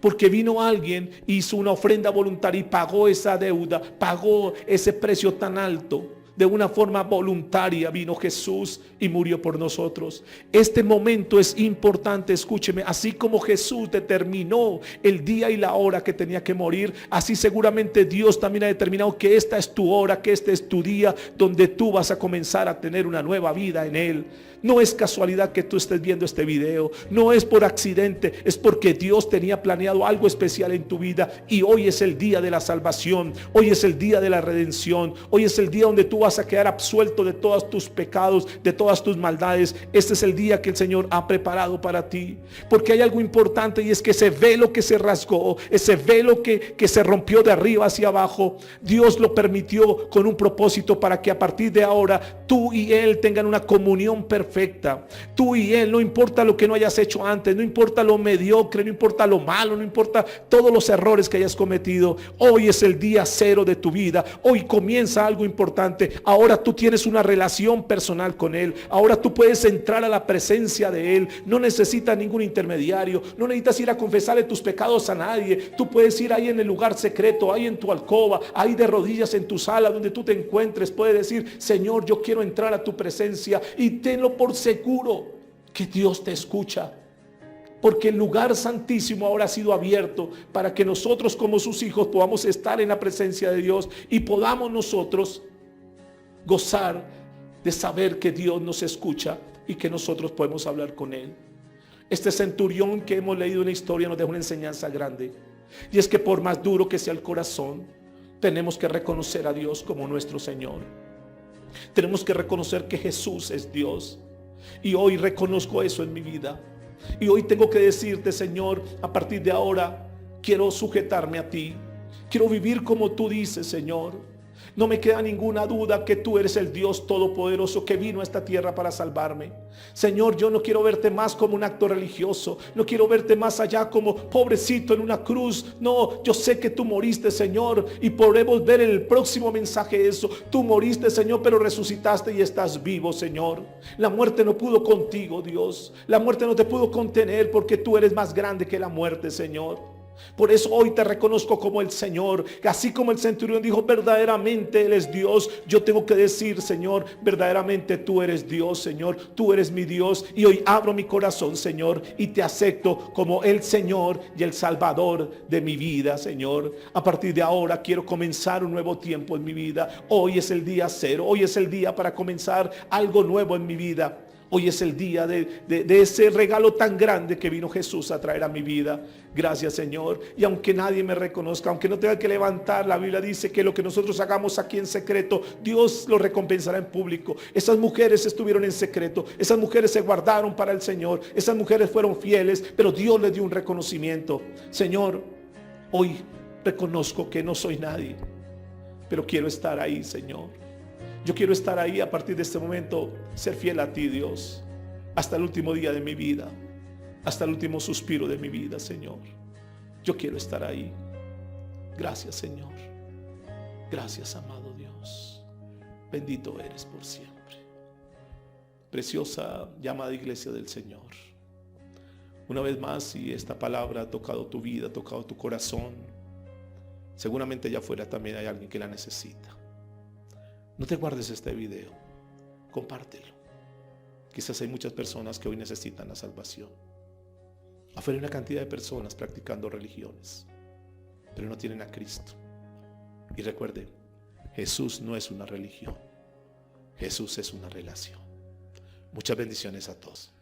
Porque vino alguien, hizo una ofrenda voluntaria y pagó esa deuda, pagó ese precio tan alto. De una forma voluntaria vino Jesús y murió por nosotros. Este momento es importante, escúcheme. Así como Jesús determinó el día y la hora que tenía que morir, así seguramente Dios también ha determinado que esta es tu hora, que este es tu día, donde tú vas a comenzar a tener una nueva vida en Él. No es casualidad que tú estés viendo este video, no es por accidente, es porque Dios tenía planeado algo especial en tu vida. Y hoy es el día de la salvación, hoy es el día de la redención, hoy es el día donde tú vas a quedar absuelto de todos tus pecados, de todas tus maldades. Este es el día que el Señor ha preparado para ti, porque hay algo importante, y es que ese velo que se rasgó, ese velo que se rompió de arriba hacia abajo, Dios lo permitió con un propósito, para que a partir de ahora tú y Él tengan una comunión perfecta. Tú y Él, no importa lo que no hayas hecho antes, no importa lo mediocre, no importa lo malo, no importa todos los errores que hayas cometido, hoy es el día cero de tu vida. Hoy comienza algo importante. ahora tú tienes una relación personal con Él. Ahora tú puedes entrar a la presencia de Él. No necesitas ningún intermediario. No necesitas ir a confesarle tus pecados a nadie. Tú puedes ir ahí en el lugar secreto, ahí en tu alcoba, ahí de rodillas en tu sala, donde tú te encuentres. Puedes decir: Señor, yo quiero entrar a tu presencia. Y tenlo por seguro que Dios te escucha. Porque el lugar santísimo ahora ha sido abierto para que nosotros como sus hijos podamos estar en la presencia de Dios y podamos nosotros gozar de saber que Dios nos escucha y que nosotros podemos hablar con Él. Este centurión que hemos leído en la historia nos deja una enseñanza grande. Y es que por más duro que sea el corazón, tenemos que reconocer a Dios como nuestro Señor. Tenemos que reconocer que Jesús es Dios. Y hoy reconozco eso en mi vida. Y hoy tengo que decirte: Señor, a partir de ahora quiero sujetarme a ti. Quiero vivir como tú dices, Señor. No me queda ninguna duda que tú eres el Dios todopoderoso que vino a esta tierra para salvarme. Señor, yo no quiero verte más como un acto religioso. No quiero verte más allá como pobrecito en una cruz. No, yo sé que tú moriste, Señor, y podremos ver en el próximo mensaje eso. Tú moriste, Señor, pero resucitaste y estás vivo, Señor. La muerte no pudo contigo, Dios. La muerte no te pudo contener porque tú eres más grande que la muerte, Señor. Por eso hoy te reconozco como el Señor. Así como el centurión dijo: verdaderamente Él es Dios, yo tengo que decir: Señor, verdaderamente tú eres Dios, Señor. Tú eres mi Dios. Y hoy abro mi corazón, Señor, y te acepto como el Señor y el Salvador de mi vida, Señor. A partir de ahora quiero comenzar un nuevo tiempo en mi vida. Hoy es el día cero. Hoy es el día para comenzar algo nuevo en mi vida. Hoy es el día de ese regalo tan grande que vino Jesús a traer a mi vida. Gracias, Señor. Y aunque nadie me reconozca, aunque no tenga que levantar, la Biblia dice que lo que nosotros hagamos aquí en secreto, Dios lo recompensará en público. Esas mujeres estuvieron en secreto. Esas mujeres se guardaron para el Señor. Esas mujeres fueron fieles, pero Dios les dio un reconocimiento. Señor, hoy reconozco que no soy nadie, pero quiero estar ahí, Señor. Yo quiero estar ahí a partir de este momento, ser fiel a ti, Dios, hasta el último día de mi vida, hasta el último suspiro de mi vida, Señor. Yo quiero estar ahí. Gracias, Señor. Gracias, amado Dios. Bendito eres por siempre. Preciosa y amada iglesia del Señor. Una vez más, si esta palabra ha tocado tu vida, ha tocado tu corazón, seguramente allá afuera también hay alguien que la necesita. No te guardes este video, compártelo. Quizás hay muchas personas que hoy necesitan la salvación. Afuera hay una cantidad de personas practicando religiones, pero no tienen a Cristo. Y recuerden, Jesús no es una religión, Jesús es una relación. Muchas bendiciones a todos.